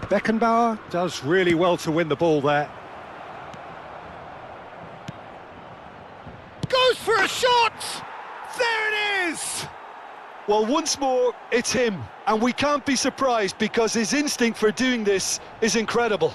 Beckenbauer does really well to win the ball there. Goes for a shot! There it is! Well, once more, it's him, and we can't be surprised because his instinct for doing this is incredible.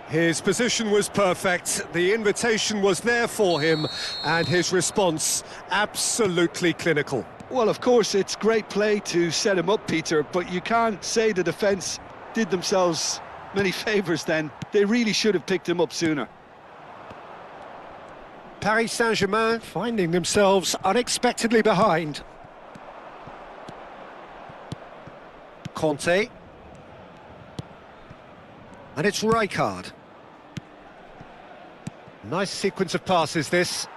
His position was perfect, the invitation was there for him, and his response absolutely clinical. Well, of course, it's great play to set him up, Peter, but you can't say the defence did themselves many favours then. They really should have picked him up sooner. Paris Saint-Germain finding themselves unexpectedly behind. Conte. And it's Rijkaard. Nice sequence of passes, this.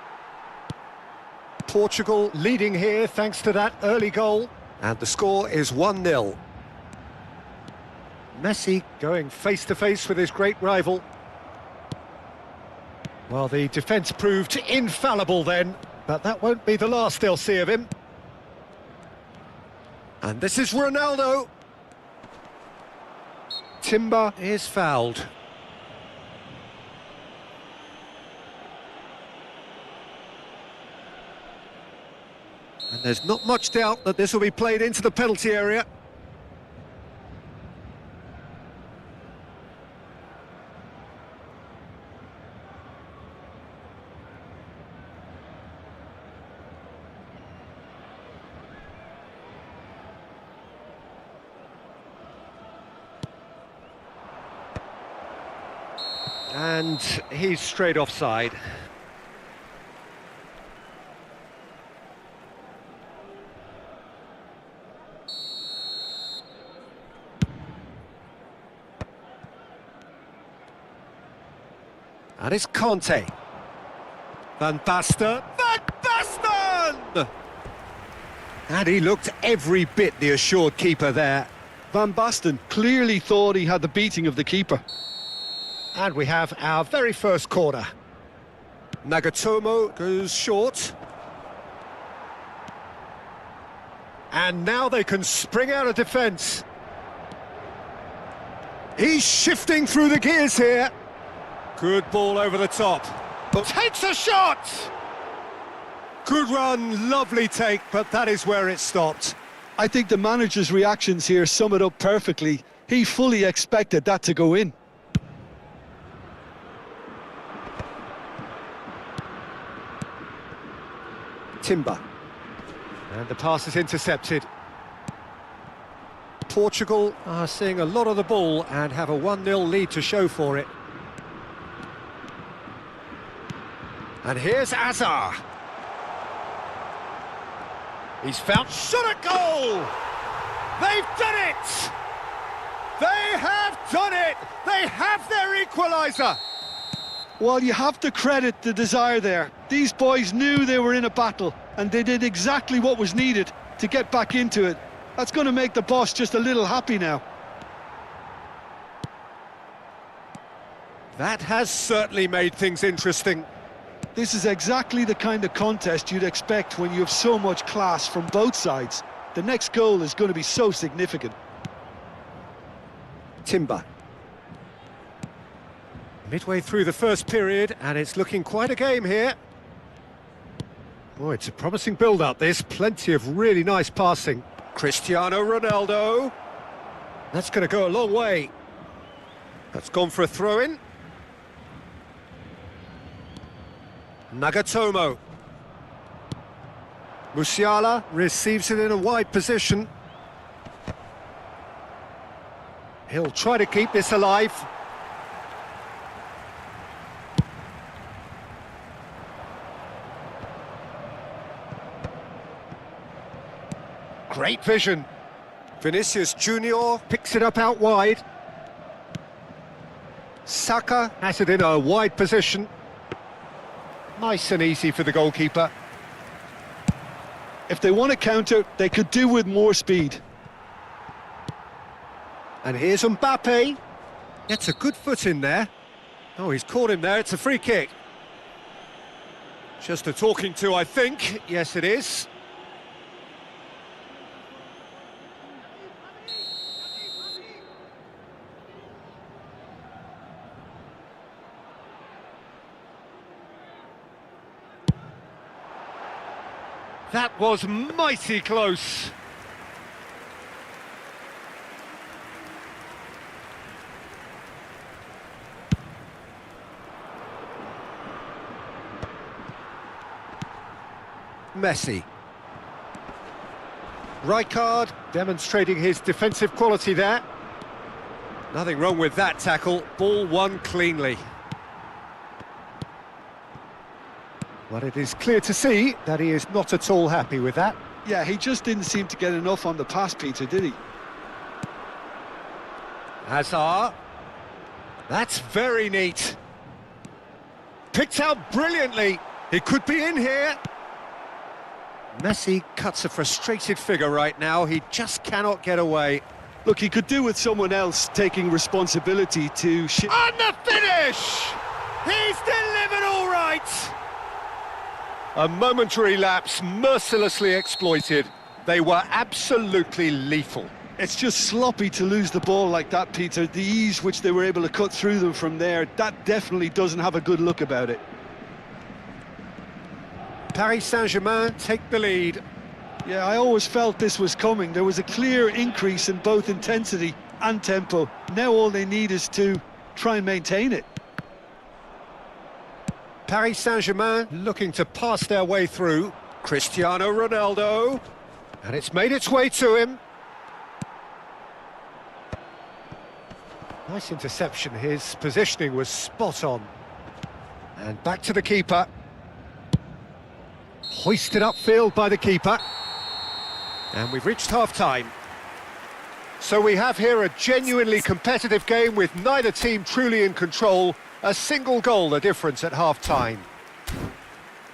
Portugal leading here thanks to that early goal. And the score is 1-0. Messi going face-to-face with his great rival. Well, the defence proved infallible then, but that won't be the last they'll see of him. And this is Ronaldo. Timber is fouled. And there's not much doubt that this will be played into the penalty area. And he's straight offside. And it's Conte. Van Basten. Van Basten! And he looked every bit the assured keeper there. Van Basten clearly thought he had the beating of the keeper. And we have our very first corner. Nagatomo goes short. And now they can spring out of defence. He's shifting through the gears here. Good ball over the top. But takes a shot! Good run, lovely take, but that is where it stopped. I think the manager's reactions here sum it up perfectly. He fully expected that to go in. Timber. And the pass is intercepted. Portugal are seeing a lot of the ball and have a 1-0 lead to show for it. And here's Azar. He's found shot at goal! They've done it! They have done it! They have their equaliser! Well, you have to credit the desire there. These boys knew they were in a battle, and they did exactly what was needed to get back into it. That's going to make the boss just a little happy now. That has certainly made things interesting. This is exactly the kind of contest you'd expect when you have so much class from both sides. The next goal is going to be so significant. Timber. Midway through the first period, and it's looking quite a game here. Oh, it's a promising build-up, this. Plenty of really nice passing. Cristiano Ronaldo. That's going to go a long way. That's gone for a throw-in. Nagatomo. Musiala receives it in a wide position. He'll try to keep this alive. Great vision. Vinicius Junior picks it up out wide. Saka has it in a wide position. Nice and easy for the goalkeeper. If they want to counter, they could do with more speed. And here's Mbappe. Gets a good foot in there. Oh, he's caught him there. It's a free kick. Just a talking to, I think. Yes, it is. That was mighty close. Messi. Rijkaard demonstrating his defensive quality there. Nothing wrong with that tackle. Ball won cleanly. Well, it is clear to see that he is not at all happy with that. Yeah, he just didn't seem to get enough on the pass, Peter, did he? Hazard. That's very neat. Picked out brilliantly. He could be in here. Messi cuts a frustrated figure right now. He just cannot get away. Look, he could do with someone else taking responsibility to... On the finish! He's delivered all right! A momentary lapse mercilessly exploited. They were absolutely lethal. It's just sloppy to lose the ball like that, Peter. The ease which they were able to cut through them from there, that definitely doesn't have a good look about it. Paris Saint-Germain take the lead. Yeah, I always felt this was coming. There was a clear increase in both intensity and tempo. Now all they need is to try and maintain it. Paris Saint-Germain looking to pass their way through. Cristiano Ronaldo. And it's made its way to him. Nice interception. His positioning was spot on. And back to the keeper. Hoisted upfield by the keeper. And we've reached half-time. So we have here a genuinely competitive game with neither team truly in control. A single goal the difference at half-time.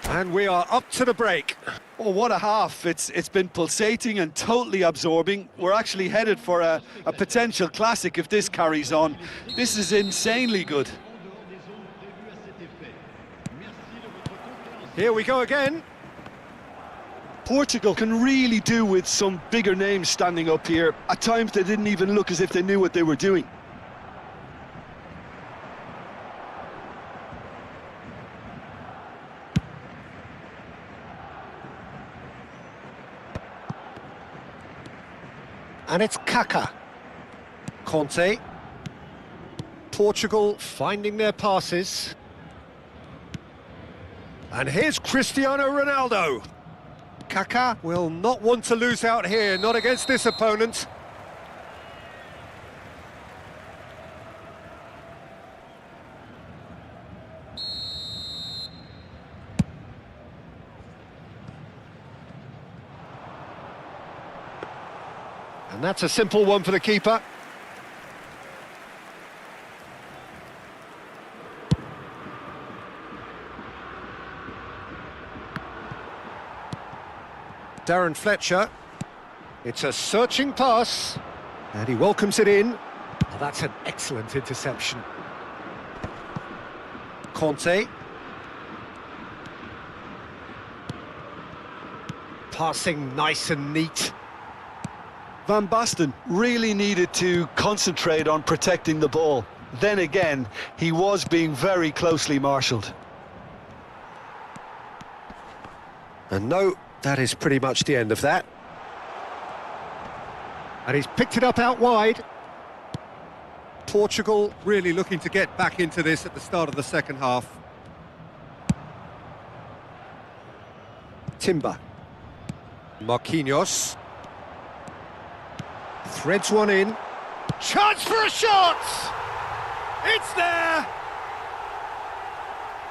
And we are up to the break. Oh, what a half. It's been pulsating and totally absorbing. We're actually headed for a potential classic if this carries on. This is insanely good. Here we go again. Portugal can really do with some bigger names standing up here. At times they didn't even look as if they knew what they were doing. And it's Kaká. Conte. Portugal finding their passes. And here's Cristiano Ronaldo. Kaká will not want to lose out here, not against this opponent. And that's a simple one for the keeper. Darren Fletcher. It's a searching pass. And he welcomes it in. Oh, that's an excellent interception. Conte. Passing nice and neat. Van Basten really needed to concentrate on protecting the ball. Then again, he was being very closely marshalled. And no, that is pretty much the end of that. And he's picked it up out wide. Portugal really looking to get back into this at the start of the second half. Timber. Marquinhos. Threads one in. Chance for a shot! It's there!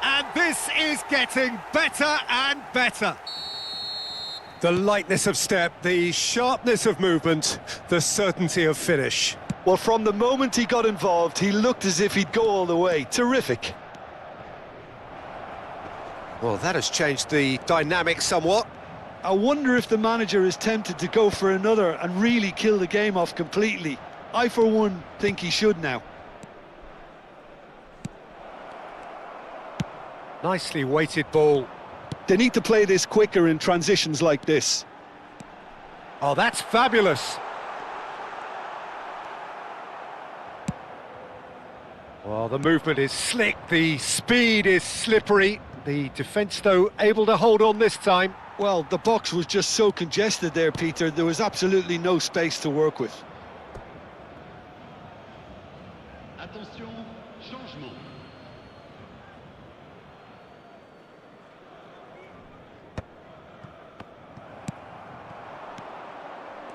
And this is getting better and better. The lightness of step, the sharpness of movement, the certainty of finish. Well, from the moment he got involved, he looked as if he'd go all the way. Terrific. Well, that has changed the dynamic somewhat. I wonder if the manager is tempted to go for another and really kill the game off completely. I, for one, think he should now. Nicely weighted ball. They need to play this quicker in transitions like this. Oh, that's fabulous. Well, the movement is slick, the speed is slippery. The defence, though, able to hold on this time. Well, the box was just so congested there, Peter. There was absolutely no space to work with. Attention, changement.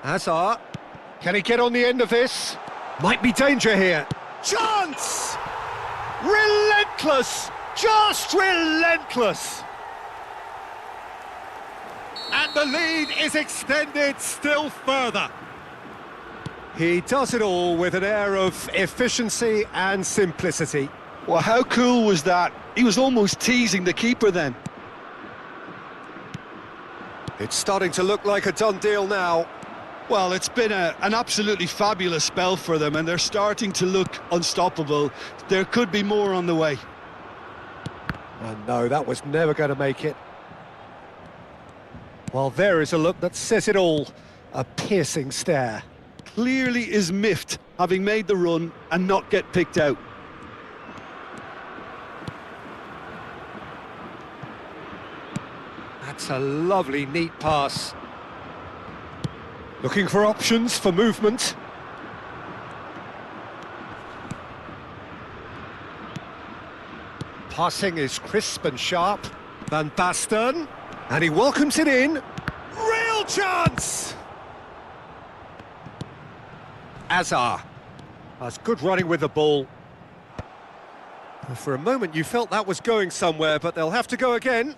Hazard. Can he get on the end of this? Might be danger here. Chance! Relentless! Just relentless! And the lead is extended still further. He does it all with an air of efficiency and simplicity. Well, how cool was that? He was almost teasing the keeper then. It's starting to look like a done deal now. Well, it's been an absolutely fabulous spell for them, and they're starting to look unstoppable. There could be more on the way. And no, that was never going to make it. Well, there is a look that says it all. A piercing stare. Clearly is miffed, having made the run and not get picked out. That's a lovely, neat pass. Looking for options for movement. Passing is crisp and sharp. Van Basten. And he welcomes it in. Real chance! Hazard. That's good running with the ball. For a moment you felt that was going somewhere, but they'll have to go again.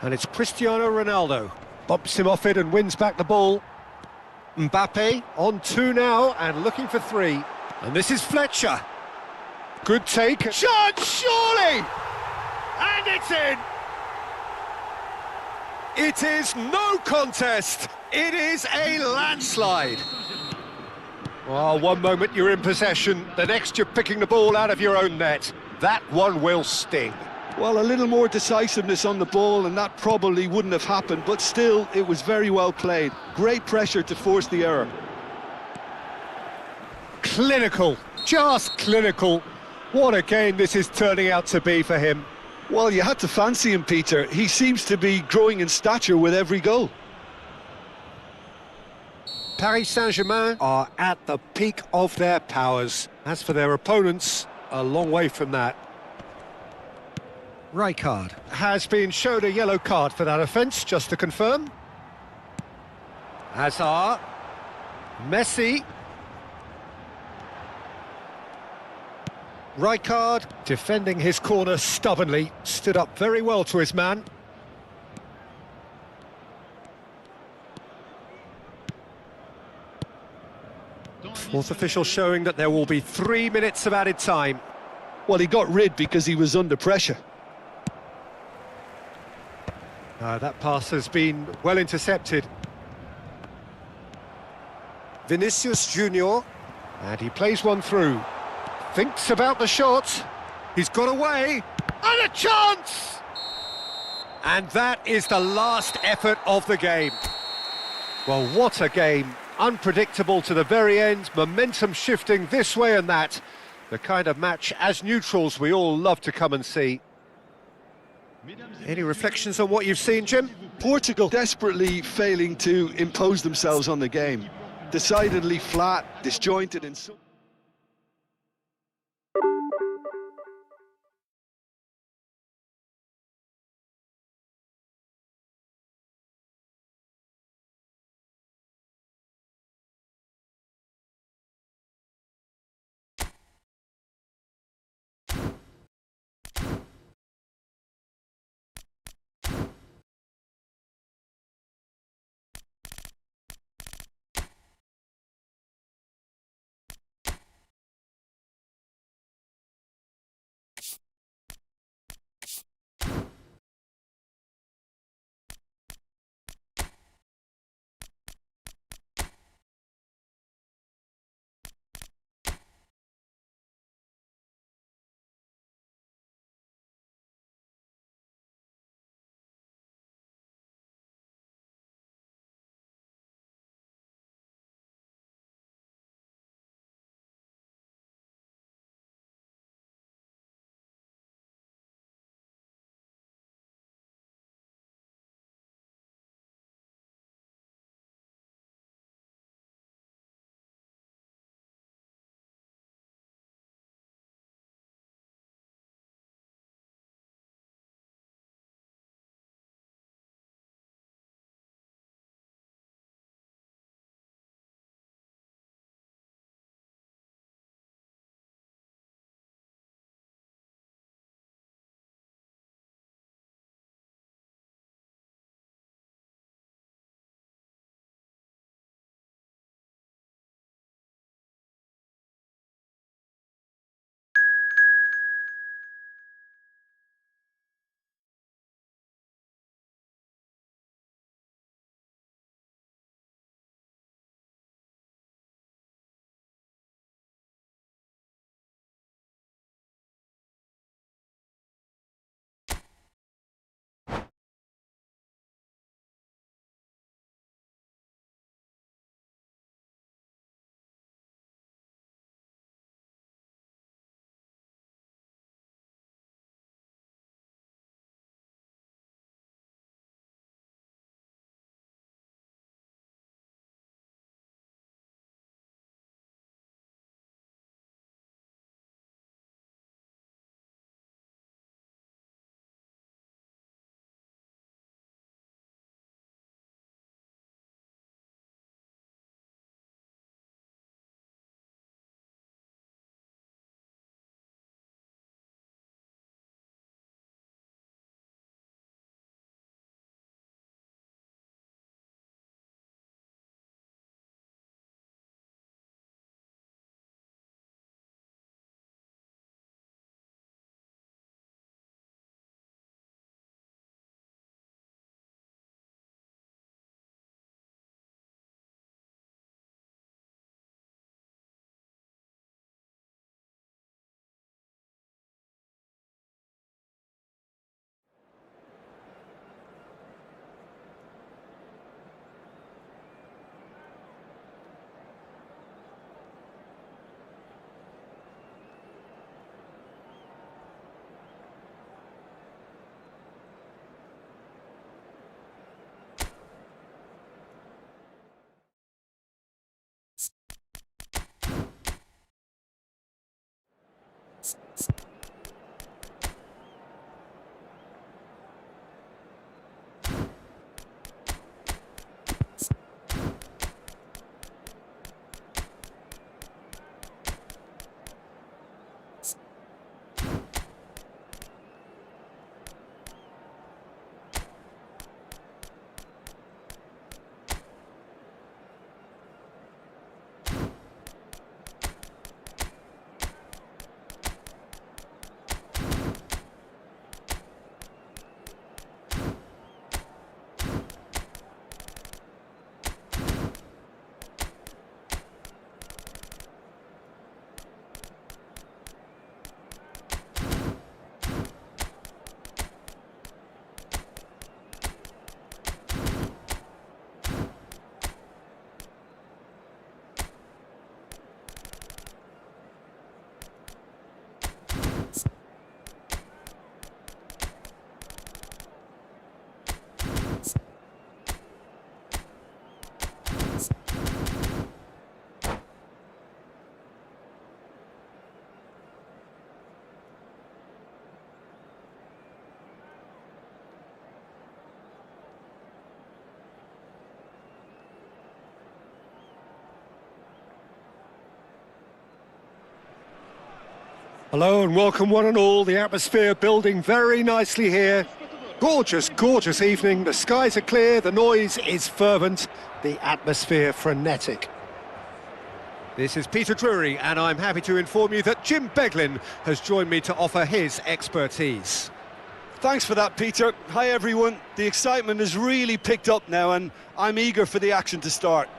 And it's Cristiano Ronaldo. Bumps him off it and wins back the ball. Mbappe on 2 now and looking for 3. And this is Fletcher. Good take. Shot, surely! And it's in! It is no contest. It is a landslide. Well, one moment you're in possession, the next you're picking the ball out of your own net. That one will sting. Well, a little more decisiveness on the ball and that probably wouldn't have happened, but still, it was very well played. Great pressure to force the error. Clinical, just clinical. What a game this is turning out to be for him. Well, you had to fancy him, Peter. He seems to be growing in stature with every goal. Paris Saint-Germain are at the peak of their powers. As for their opponents, a long way from that. Rijkaard has been shown a yellow card for that offence, just to confirm. Hazard. Messi. Rijkaard, defending his corner stubbornly, stood up very well to his man. Fourth official showing that there will be 3 minutes of added time. Well, he got rid because he was under pressure. That pass has been well intercepted. Vinicius Junior, and he plays one through. Thinks about the shot. He's got away. And a chance! And that is the last effort of the game. Well, what a game. Unpredictable to the very end, momentum shifting this way and that. The kind of match, as neutrals, we all love to come and see. Any reflections on what you've seen, Jim? Portugal desperately failing to impose themselves on the game. Decidedly flat, disjointed in some... Hello and welcome one and all. The atmosphere building very nicely here. Gorgeous, gorgeous evening. The skies are clear, the noise is fervent, the atmosphere frenetic. This is Peter Drury and I'm happy to inform you that Jim Beglin has joined me to offer his expertise. Thanks for that, Peter. Hi, everyone. The excitement has really picked up now and I'm eager for the action to start.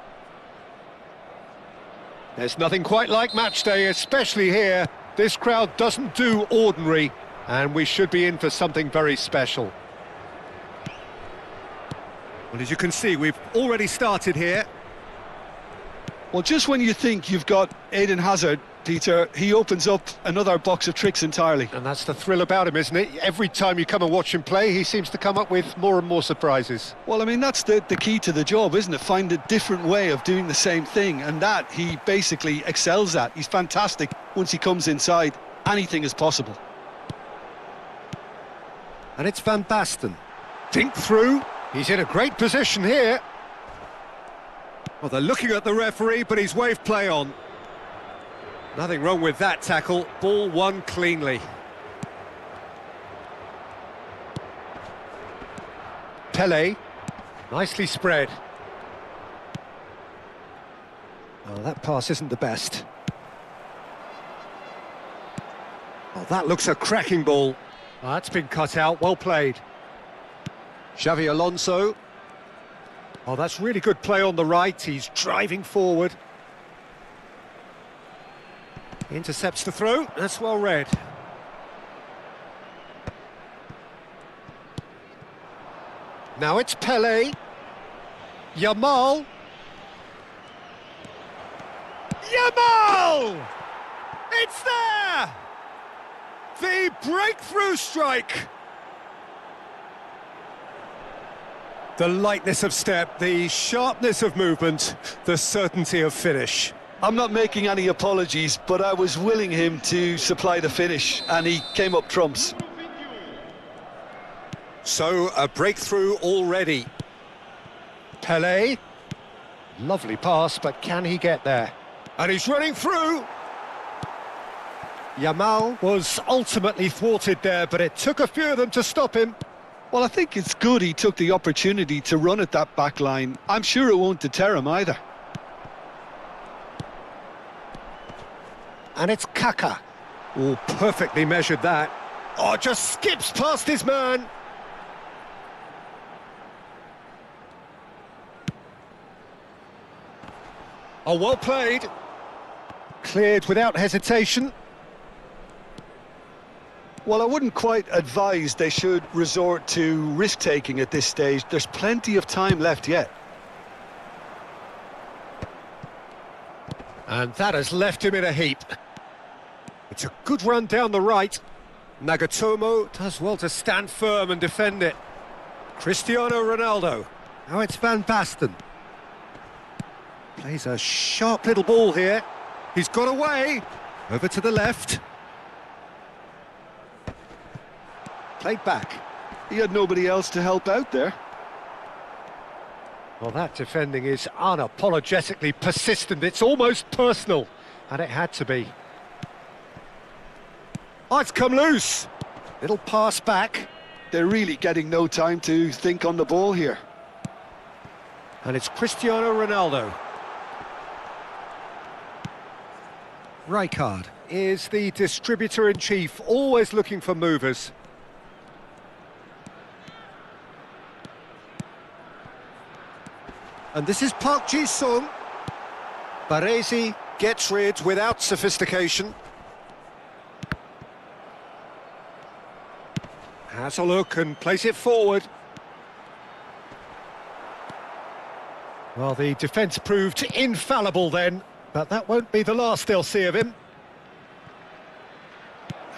There's nothing quite like match day, especially here. This crowd doesn't do ordinary, and we should be in for something very special. Well, as you can see, we've already started here. Well, just when you think you've got Eden Hazard, Peter, he opens up another box of tricks entirely. And that's the thrill about him, isn't it? Every time you come and watch him play, he seems to come up with more and more surprises. Well, I mean, that's the key to the job, isn't it? Find a different way of doing the same thing, and that he basically excels at. He's fantastic. Once he comes inside, anything is possible. And it's Van Basten. Think through. He's in a great position here. Well, they're looking at the referee, but he's waved play on. Nothing wrong with that tackle. Ball won cleanly. Pele. Nicely spread. Oh, that pass isn't the best. Oh, that looks a cracking ball. Oh, that's been cut out. Well played. Xavi Alonso. Oh, that's really good play on the right. He's driving forward. Intercepts the throw. That's well read. Now it's Pele. Yamal. Yamal! It's there! The breakthrough strike. The lightness of step, the sharpness of movement, the certainty of finish. I'm not making any apologies, but I was willing him to supply the finish, and he came up trumps. So, a breakthrough already. Pele. Lovely pass, but can he get there? And he's running through. Yamal was ultimately thwarted there, but it took a few of them to stop him. Well, I think it's good he took the opportunity to run at that back line. I'm sure it won't deter him either. And it's Kaka. Oh, perfectly measured that. Oh, just skips past his man. Oh, well played. Cleared without hesitation. Well, I wouldn't quite advise they should resort to risk-taking at this stage. There's plenty of time left yet. And that has left him in a heap. It's a good run down the right. Nagatomo does well to stand firm and defend it. Cristiano Ronaldo. Now it's Van Basten. Plays a sharp little ball here. He's got away. Over to the left. Played back. He had nobody else to help out there. Well, that defending is unapologetically persistent. It's almost personal. And it had to be. Oh, it's come loose. Little pass back. They're really getting no time to think on the ball here. And it's Cristiano Ronaldo. Rijkaard is the distributor-in-chief, always looking for movers. And this is Park Ji-sung. Baresi gets rid without sophistication. Has a look and plays it forward. Well, the defence proved infallible then, but that won't be the last they'll see of him.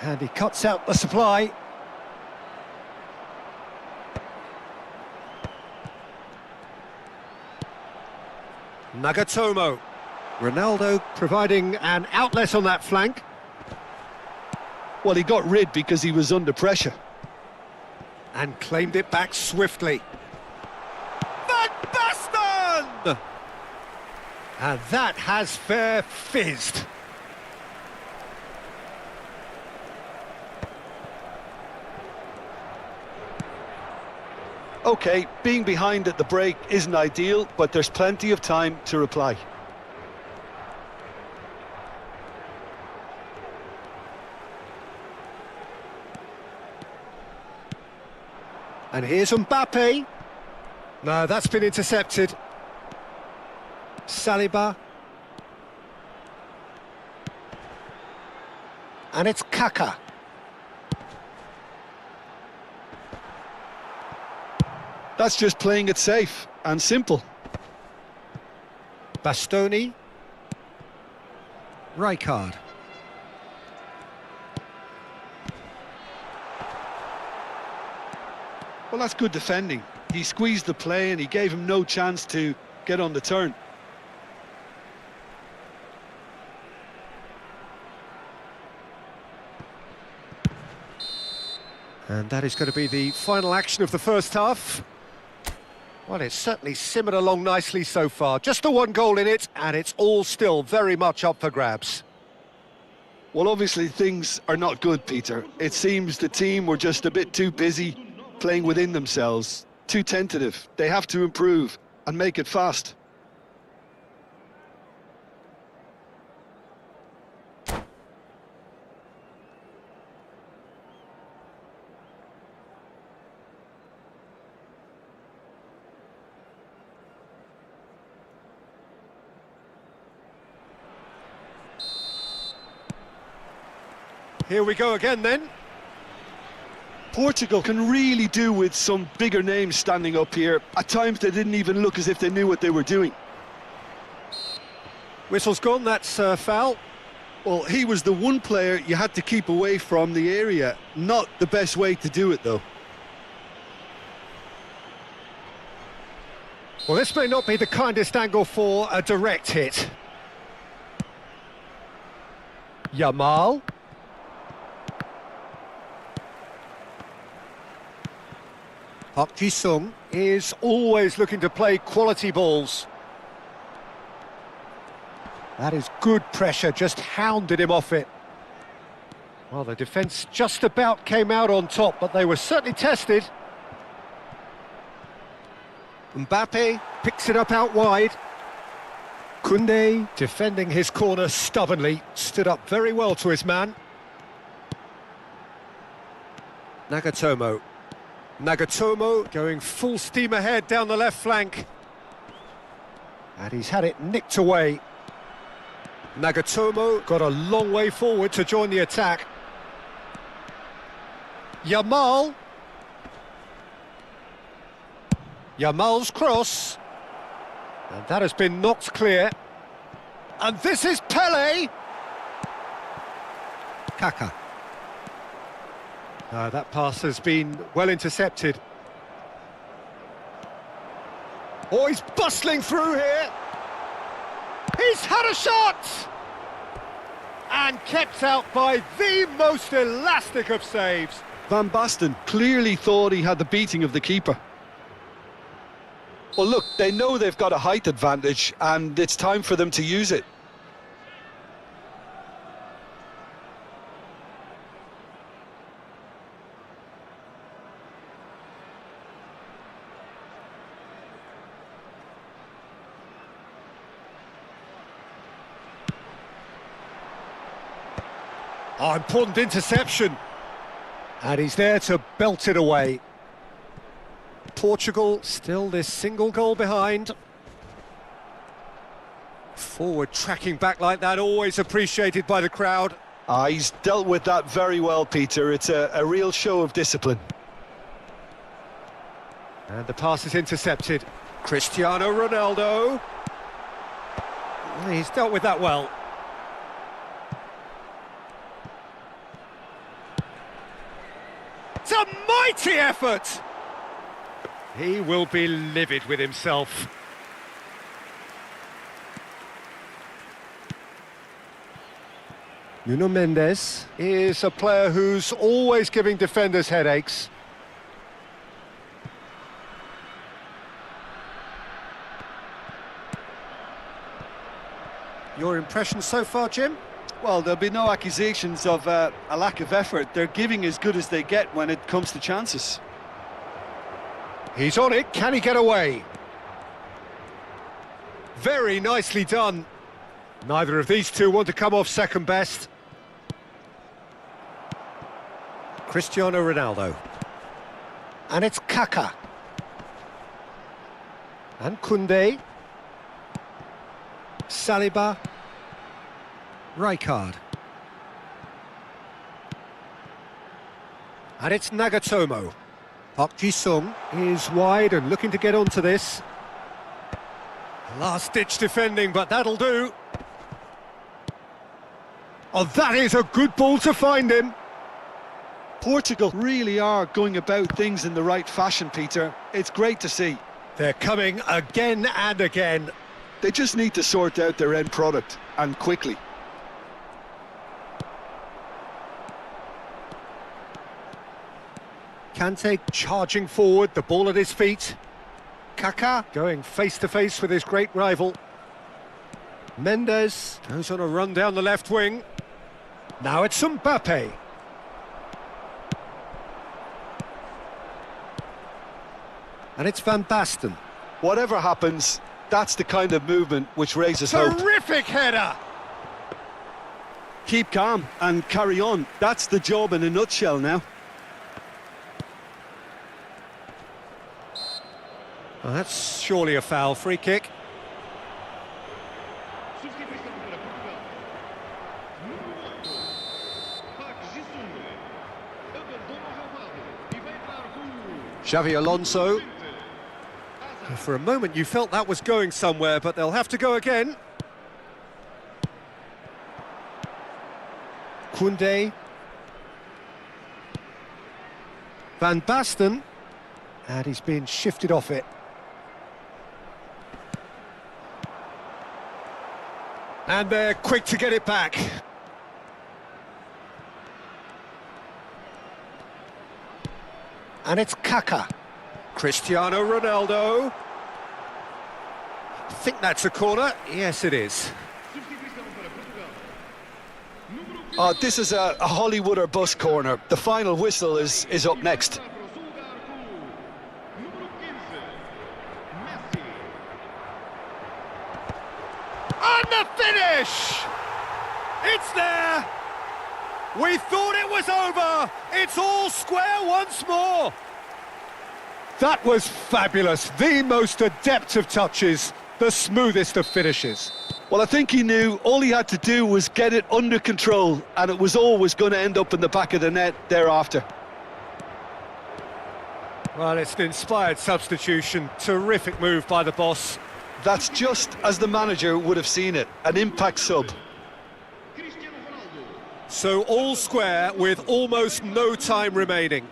And he cuts out the supply. Nagatomo. Ronaldo providing an outlet on that flank. Well, he got rid because he was under pressure. And claimed it back swiftly. Van Basten! And that has fair fizzed. OK, being behind at the break isn't ideal, but there's plenty of time to reply. And here's Mbappe. No, that's been intercepted. Saliba. And it's Kaka. That's just playing it safe and simple. Bastoni. Rijkaard. Well, that's good defending. He squeezed the play and he gave him no chance to get on the turn. And that is going to be the final action of the first half. Well, it's certainly simmered along nicely so far. Just the one goal in it, and it's all still very much up for grabs. Well, obviously things are not good, Peter. It seems the team were just a bit too busy playing within themselves, too tentative. They have to improve and make it fast. Here we go again then. Portugal can really do with some bigger names standing up here. At times they didn't even look as if they knew what they were doing. Whistle's gone, that's foul. Well, he was the one player you had to keep away from the area. Not the best way to do it, though. Well, this may not be the kindest angle for a direct hit. Yamal. Park Ji-sung. Is always looking to play quality balls. That is good pressure, just hounded him off it. Well, the defence just about came out on top, but they were certainly tested. Mbappe. Picks it up out wide. Koundé, defending his corner stubbornly, stood up very well to his man. Nagatomo. Nagatomo going full steam ahead down the left flank. And he's had it nicked away. Nagatomo got a long way forward to join the attack. Yamal. Yamal's cross. And that has been knocked clear. And this is Pele. Kaka. That pass has been well intercepted. Oh, he's bustling through here. He's had a shot! And kept out by the most elastic of saves. Van Basten clearly thought he had the beating of the keeper. Well, look, they know they've got a height advantage and it's time for them to use it. Oh, important interception. And he's there to belt it away. Portugal still this single goal behind. Forward tracking back like that, always appreciated by the crowd. He's dealt with that very well, Peter. It's a real show of discipline. And the pass is intercepted. Cristiano Ronaldo. He's dealt with that well. It's a mighty effort! He will be livid with himself. Nuno Mendes. Is a player who's always giving defenders headaches. Your impression so far, Jim? Well, there'll be no accusations of a lack of effort. They're giving as good as they get when it comes to chances. He's on it, can he get away? Very nicely done. Neither of these two want to come off second best. Cristiano Ronaldo. And it's Kaká. And Koundé. Saliba. Rijkaard. And it's Nagatomo. Park Ji-sung is wide and looking to get onto this. Last-ditch defending, but that'll do. Oh, that is a good ball to find him. Portugal really are going about things in the right fashion, Peter. It's great to see. They're coming again and again. They just need to sort out their end product, and quickly. Kante charging forward, the ball at his feet. Kaká going face-to-face with his great rival. Mendes goes on a run down the left wing. Now it's Mbappe. And it's Van Basten. Whatever happens, that's the kind of movement which raises hope. Terrific header! Keep calm and carry on. That's the job in a nutshell now. Well, that's surely a foul. Free kick. Substituição para Portugal. Número 8. Park Ji-sung. Abandona o relvado e vai entrar com Xavi Alonso. For a moment you felt that was going somewhere, but they'll have to go again. Koundé. Van Basten. And he's been shifted off it. And they're quick to get it back. And it's Kaká. Cristiano Ronaldo. I think that's a corner. Yes, it is. substituição para Portugal. Número This is a Hollywood or bust corner. The final whistle is up next. para o seu lugar com número 15. Messi. And the finish! It's there! We thought it was over! It's all square once more! That was fabulous. The most adept of touches, the smoothest of finishes. Well, I think he knew all he had to do was get it under control, and it was always going to end up in the back of the net thereafter. Well, it's an inspired substitution. Terrific move by the boss. That's just as the manager would have seen it, an impact sub. Cristiano Ronaldo. So all square with almost no time remaining.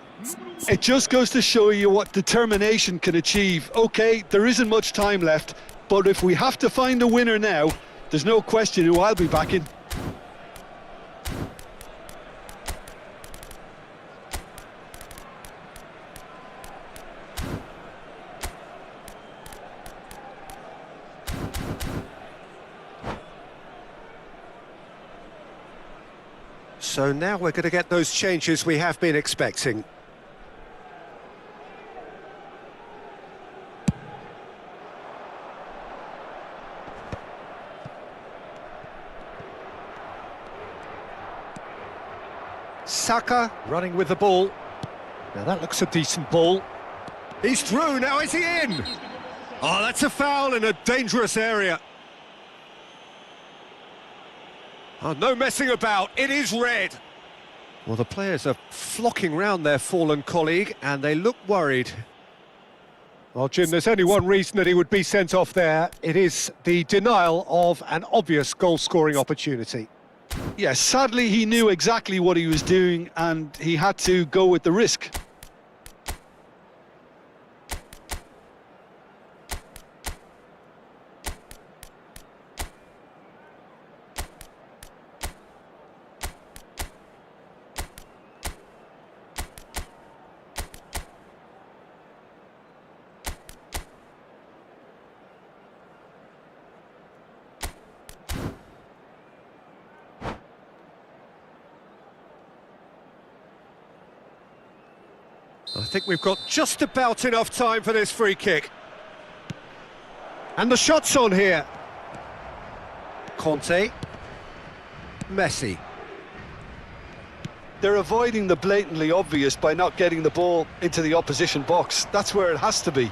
It just goes to show you what determination can achieve. Okay, there isn't much time left, but if we have to find a winner now, there's no question who I'll be backing. So now we're going to get those changes we have been expecting. Saka running with the ball. Now that looks a decent ball. He's through, now is he in? Oh, that's a foul in a dangerous area. Oh, no messing about, it is red. Well, the players are flocking round their fallen colleague and they look worried. Well, Jim, there's only one reason that he would be sent off there. It is the denial of an obvious goal-scoring opportunity. Yes, sadly he knew exactly what he was doing and he had to go with the risk. I think we've got just about enough time for this free kick. And the shot's on here. Conte. Messi. They're avoiding the blatantly obvious by not getting the ball into the opposition box. That's where it has to be.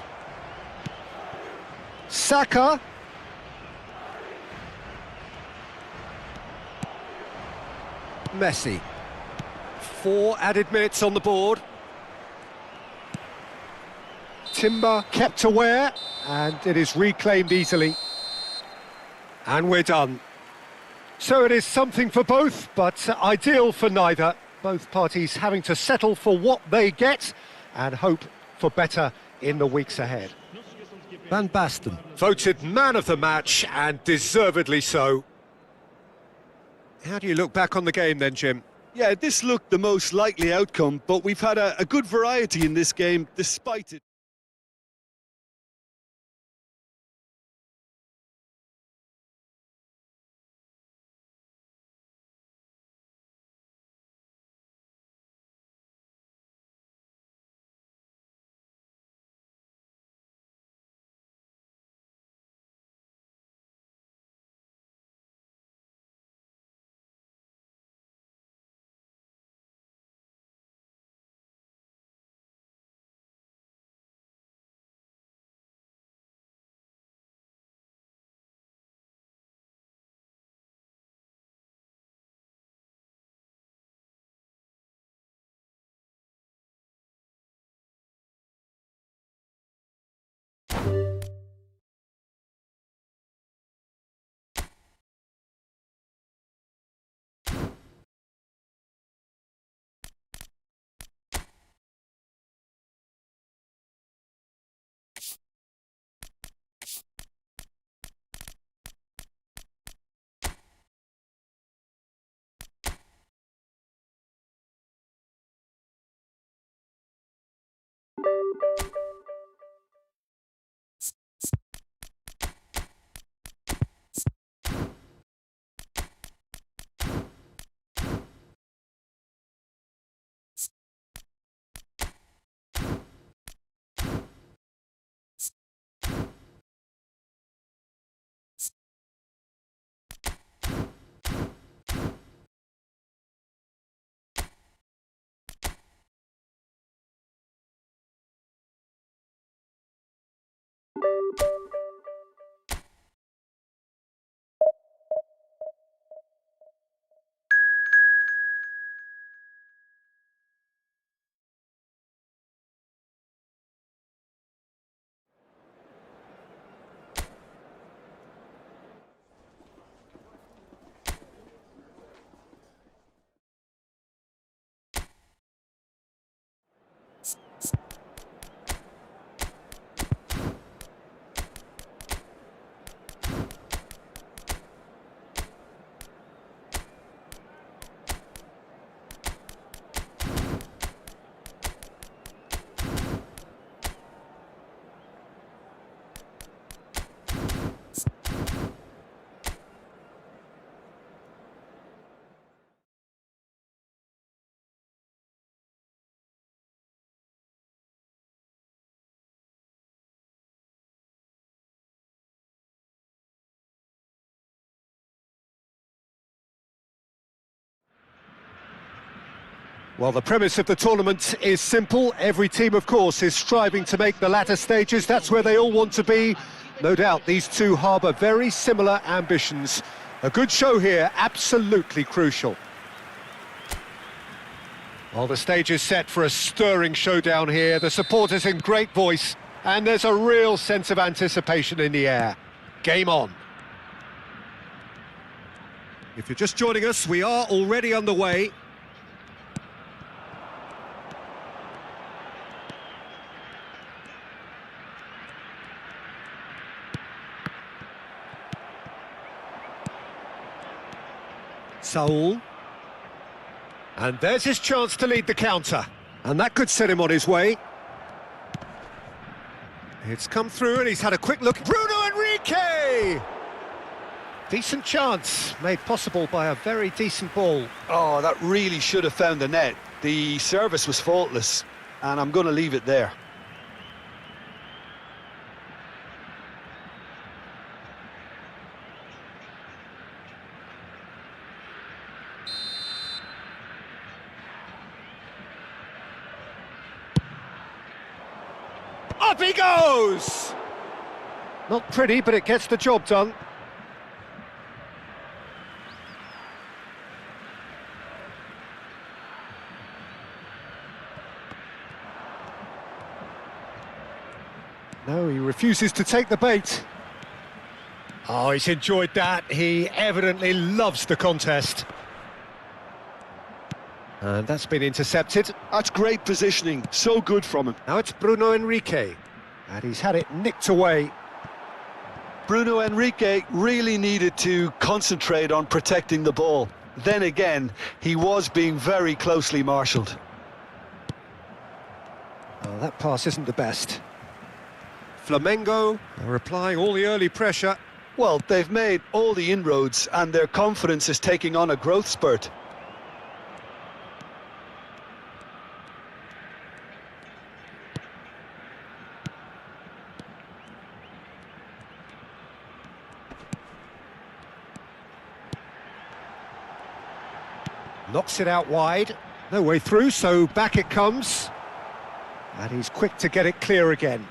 Saka. Messi. 4 added minutes on the board. Timber kept aware, and it is reclaimed easily. And we're done. So it is something for both, but ideal for neither. Both parties having to settle for what they get and hope for better in the weeks ahead. Van Basten. Voted man of the match, and deservedly so. How do you look back on the game then, Jim? Yeah, this looked the most likely outcome, but we've had a good variety in this game despite it. Well, the premise of the tournament is simple. Every team, of course, is striving to make the latter stages. That's where they all want to be. No doubt these two harbour very similar ambitions. A good show here, absolutely crucial. Well, the stage is set for a stirring showdown here. The supporters in great voice, and there's a real sense of anticipation in the air. Game on. If you're just joining us, we are already underway. Saul. And there's his chance to lead the counter. And that could set him on his way. It's come through and he's had a quick look. Bruno Enrique! Decent chance, made possible by a very decent ball. Oh, that really should have found the net. The service was faultless. and I'm going to leave it there. Up he goes! Not pretty, but it gets the job done. No, he refuses to take the bait. Oh, he's enjoyed that. He evidently loves the contest. And that's been intercepted. That's great positioning, so good from him. Now it's Bruno Henrique, and he's had it nicked away. Bruno Henrique really needed to concentrate on protecting the ball. Then again, he was being very closely marshalled. Oh, that pass isn't the best. Flamengo are applying all the early pressure. Well, they've made all the inroads and their confidence is taking on a growth spurt. Knocks it out wide. No way through, so back it comes. And he's quick to get it clear again.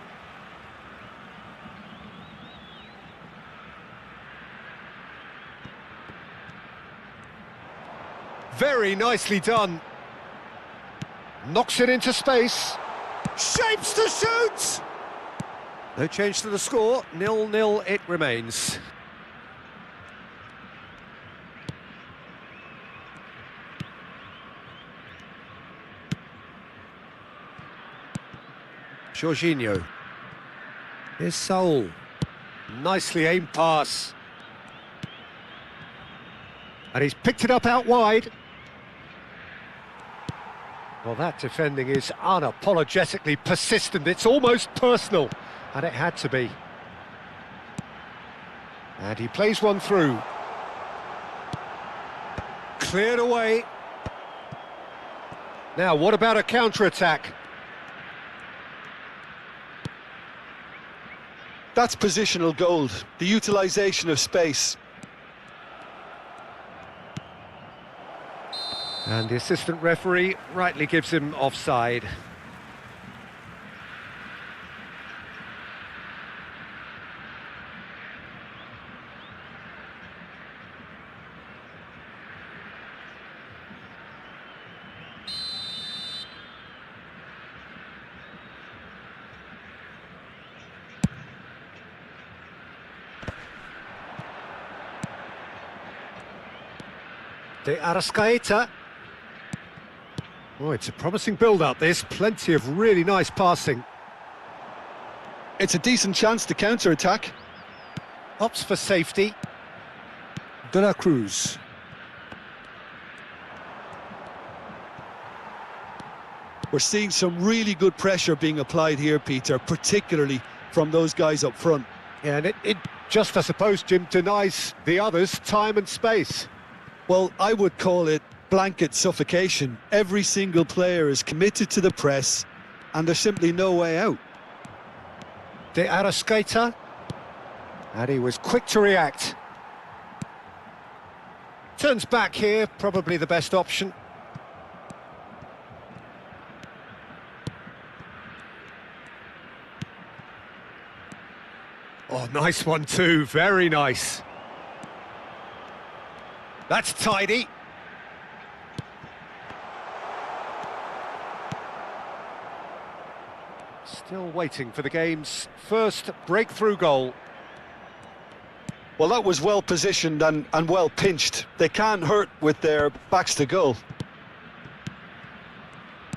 Very nicely done. Knocks it into space. Shapes to shoot! No change to the score. 0-0 it remains. Jorginho. Here's Saul. Nicely aimed pass. And he's picked it up out wide. Well, that defending is unapologetically persistent. It's almost personal. And it had to be. And he plays one through. Cleared away. Now, what about a counter-attack? That's positional gold, the utilisation of space. And the assistant referee rightly gives him offside. De Arrascaeta. Oh, it's a promising build-up, this. Plenty of really nice passing. It's a decent chance to counter-attack. Opts for safety. De la Cruz. We're seeing some really good pressure being applied here, Peter, particularly from those guys up front. Yeah, and it just, I suppose, Jim, denies the others time and space. Well, I would call it blanket suffocation. Every single player is committed to the press, and there's simply no way out. De Arrascaeta. And he was quick to react. Turns back here, probably the best option. Oh, nice one too, very nice. That's tidy. Still waiting for the game's first breakthrough goal. Well, that was well positioned and well pinched. They can't hurt with their backs to goal.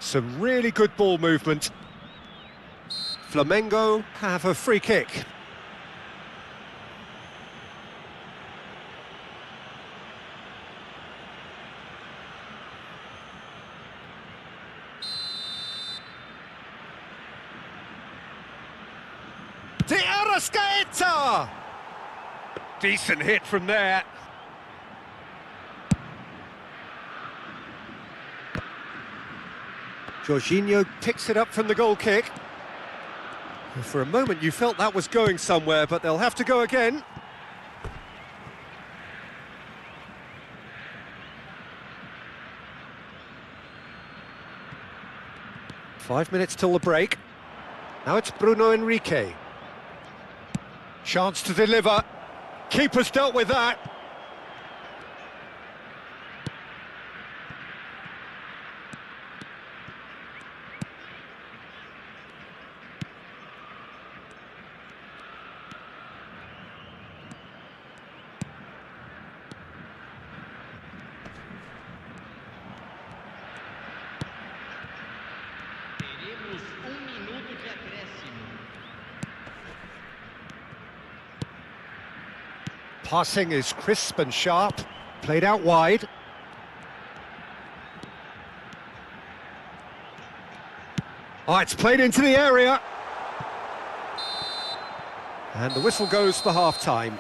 Some really good ball movement. Flamengo have a free kick. De Arrascaeta! Decent hit from there. Jorginho picks it up from the goal kick. For a moment you felt that was going somewhere, but they'll have to go again. Five minutes till the break. Now it's Bruno Henrique. Chance to deliver. Keeper's dealt with that. Teremos minuto de acréscimo. Passing is crisp and sharp, played out wide. Oh, it's played into the area. And the whistle goes for half-time.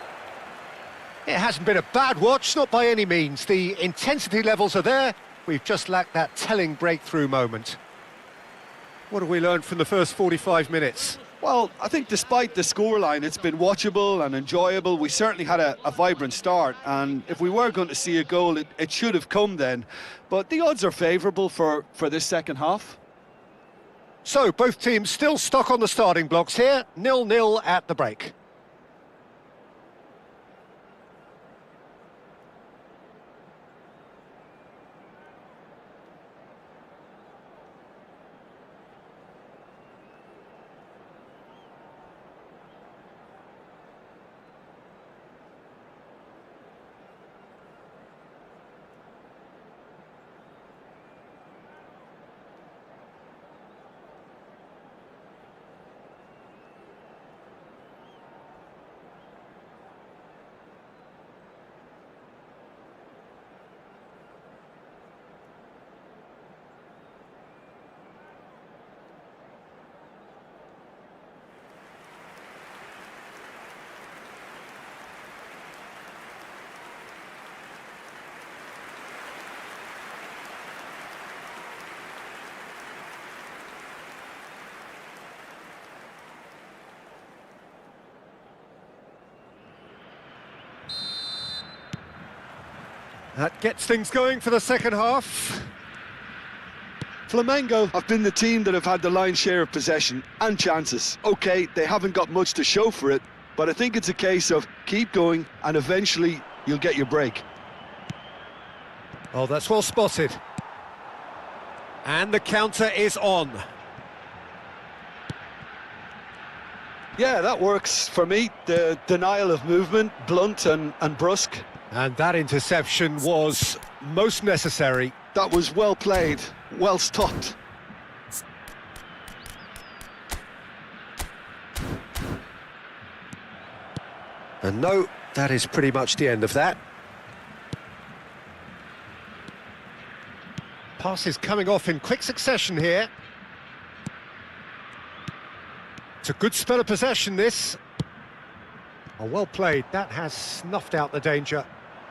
It hasn't been a bad watch, not by any means. The intensity levels are there. We've just lacked that telling breakthrough moment. What have we learned from the first 45 minutes? Well, I think despite the scoreline, it's been watchable and enjoyable. We certainly had a vibrant start, and if we were going to see a goal, it should have come then. But the odds are favourable for this second half. So, both teams still stuck on the starting blocks here, 0-0 at the break. That gets things going for the second half. Flamengo have been the team that have had the lion's share of possession and chances. OK, they haven't got much to show for it, but I think it's a case of keep going and eventually you'll get your break. Oh, that's well spotted. And the counter is on. Yeah, that works for me. The denial of movement, blunt and brusque. And that interception was most necessary. That was well played, well stopped. And no, that is pretty much the end of that. Passes coming off in quick succession here. It's a good spell of possession, this. Oh, well played. That has snuffed out the danger.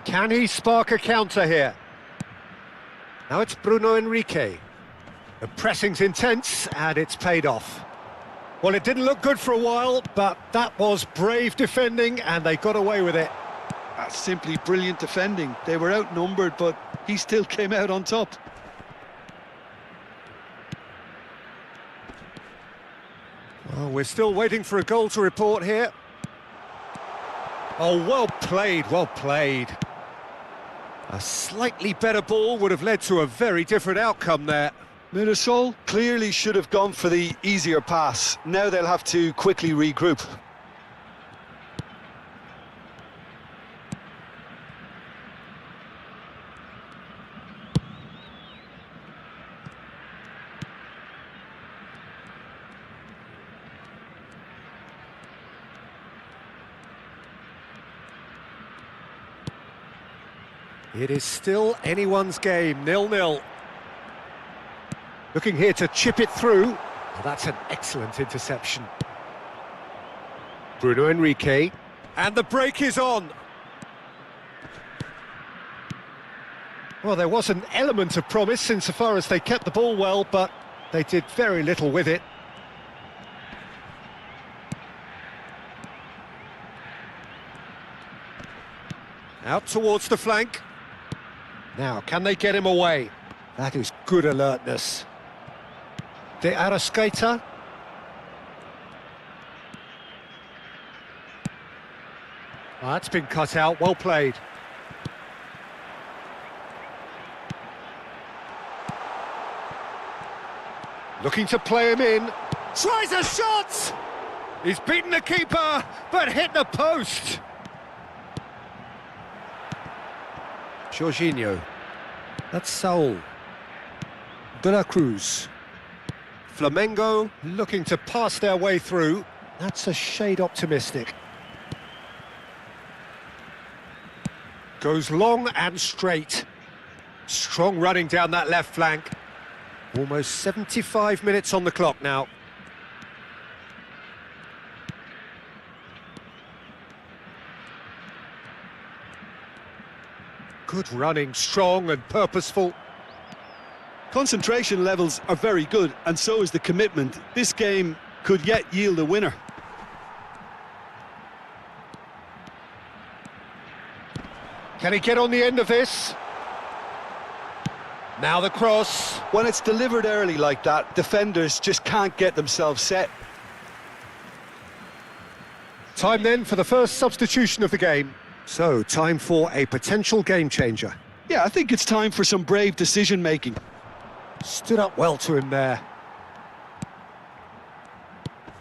Can he spark a counter here? Now it's Bruno Henrique. The pressing's intense, and it's paid off. Well, it didn't look good for a while, but that was brave defending, and they got away with it. That's simply brilliant defending. They were outnumbered, but he still came out on top. Well, we're still waiting for a goal to report here. Oh, well played, well played. A slightly better ball would have led to a very different outcome there. Mirasol clearly should have gone for the easier pass. Now they'll have to quickly regroup. It is still anyone's game, 0-0. Looking here to chip it through. Well, that's an excellent interception. Bruno Henrique. And the break is on. Well, there was an element of promise insofar as they kept the ball well, but They did very little with it. Out towards the flank. Now, can they get him away? That is good alertness. De Arrascaeta. That's been cut out, well played. Looking to play him in. Tries a shot! He's beaten the keeper, but hit the post. Jorginho. That's Saul. De la Cruz. Flamengo looking to pass their way through. That's a shade optimistic. Goes long and straight. Strong running down that left flank. Almost 75 minutes on the clock now. Good running, strong and purposeful. Concentration levels are very good, and so is the commitment. This game could yet yield a winner. Can he get on the end of this? Now the cross. When it's delivered early like that, defenders just can't get themselves set. Time then for the first substitution of the game. So, time for a potential game changer. Yeah, I think it's time for some brave decision-making. Stood up well to him there.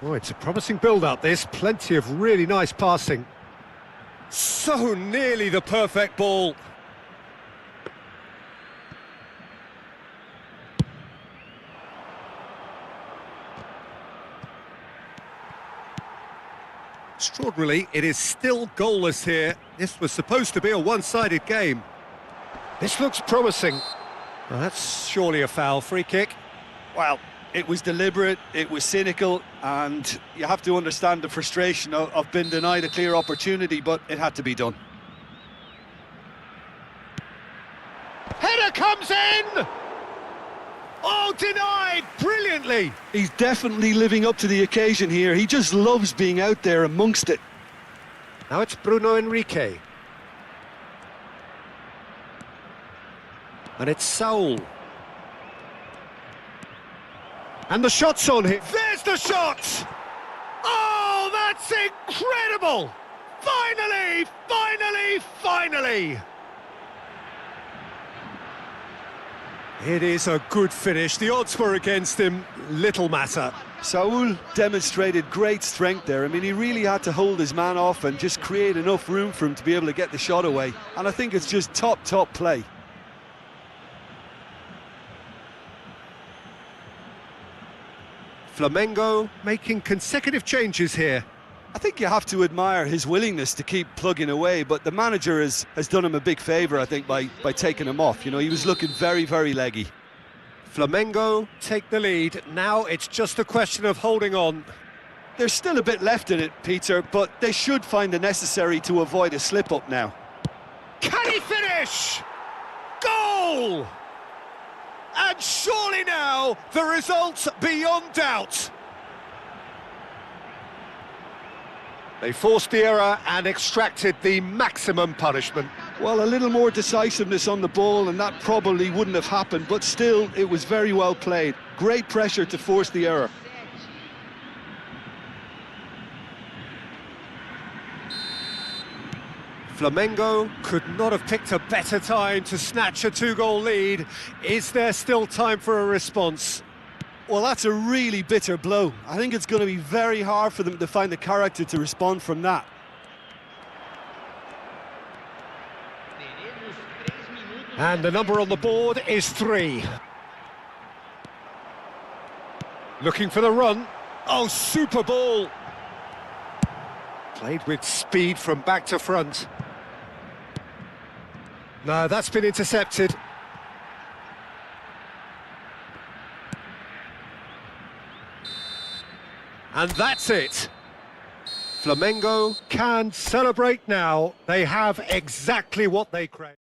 Oh, it's a promising build-up, this. Plenty of really nice passing. So nearly the perfect ball. Extraordinarily, it is still goalless here. This was supposed to be a one-sided game. This looks promising. Well, that's surely a foul. Free kick. Well, it was deliberate, it was cynical, and you have to understand the frustration of being denied a clear opportunity, but it had to be done. Header comes in! Oh, denied brilliantly! He's definitely living up to the occasion here. He just loves being out there amongst it. Now it's Bruno Henrique. And it's Saul. And the shot's on him. There's the shot! Oh, that's incredible! Finally, finally, finally! It is a good finish. The odds were against him. Little matter. Saul demonstrated great strength there. I mean, he really had to hold his man off and just create enough room for him to be able to get the shot away. And I think it's just top play. Flamengo making consecutive changes here. I think you have to admire his willingness to keep plugging away, but the manager has done him a big favour, I think, by taking him off. You know, he was looking very, very leggy. Flamengo take the lead. Now it's just a question of holding on. There's still a bit left in it, Peter, but they should find the necessary to avoid a slip-up now. Can he finish? Goal! And surely now, the result beyond doubt. They forced the error and extracted the maximum punishment. Well, a little more decisiveness on the ball and that probably wouldn't have happened, but still, it was very well played. Great pressure to force the error. Flamengo could not have picked a better time to snatch a two-goal lead. Is there still time for a response? Well, that's a really bitter blow. I think it's going to be very hard for them to find the character to respond from that. And the number on the board is 3. Looking for the run. Oh, super ball! Played with speed from back to front. No, that's been intercepted. And that's it. Flamengo can celebrate now. They have exactly what they crave.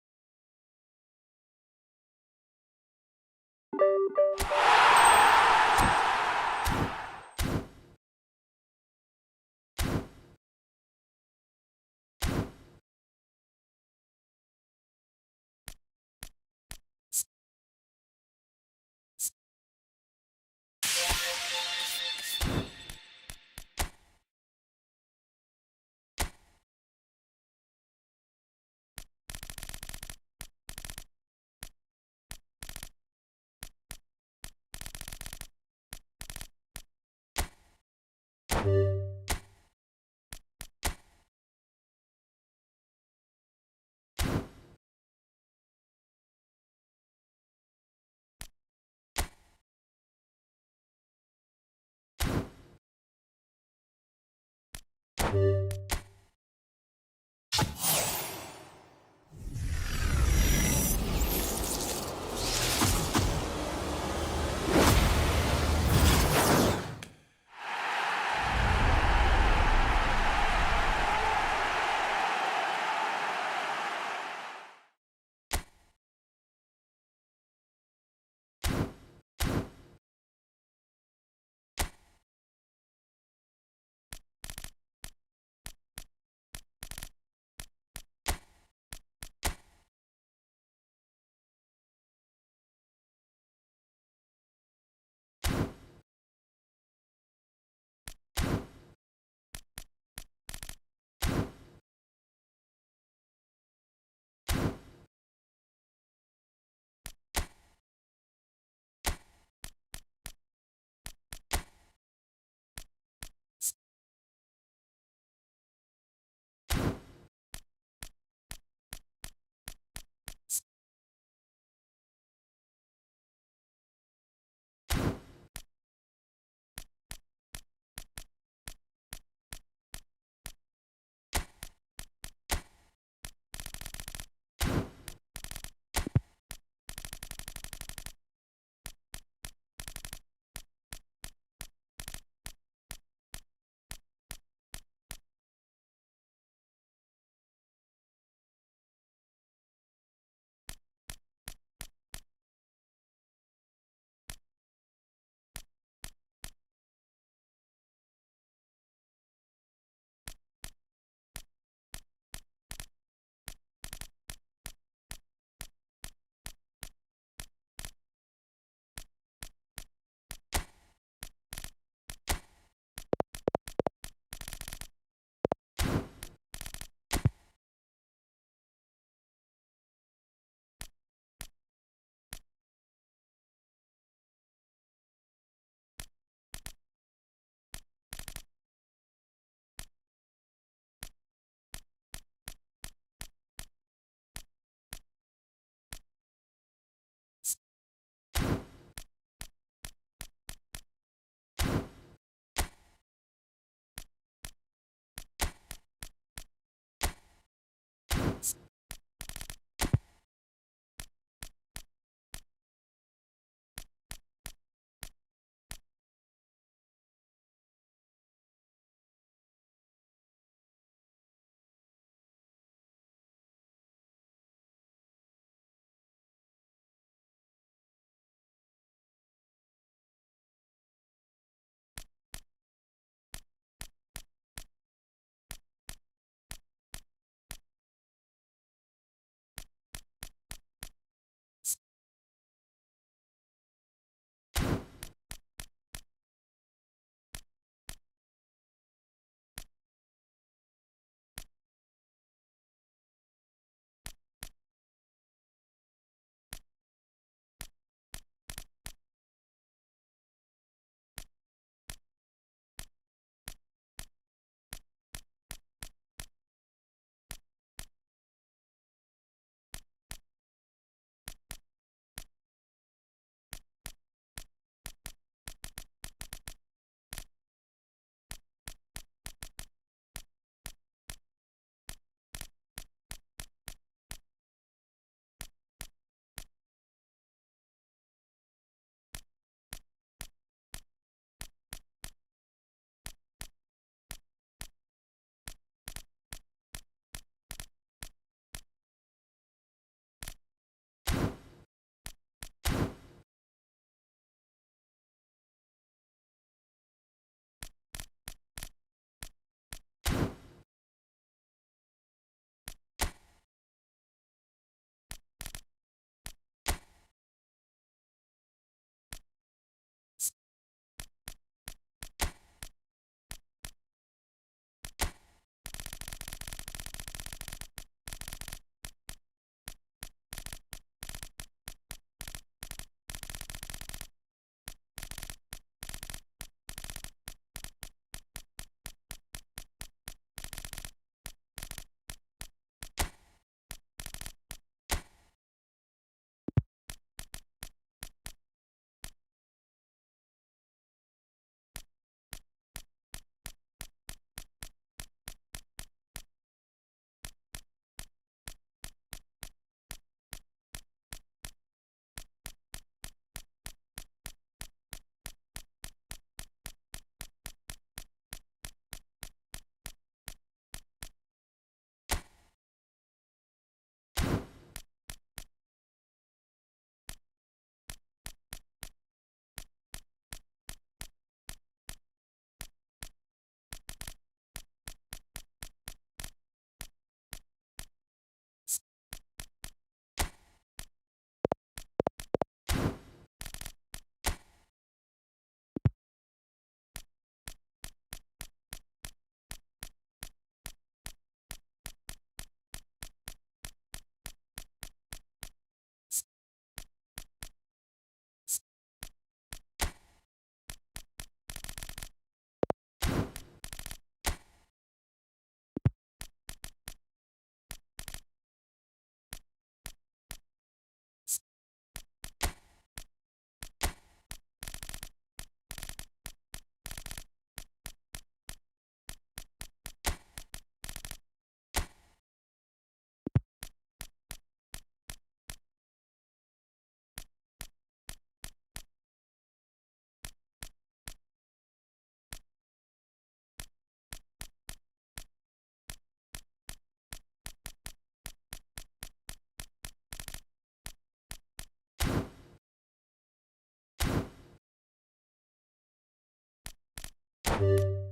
Sport.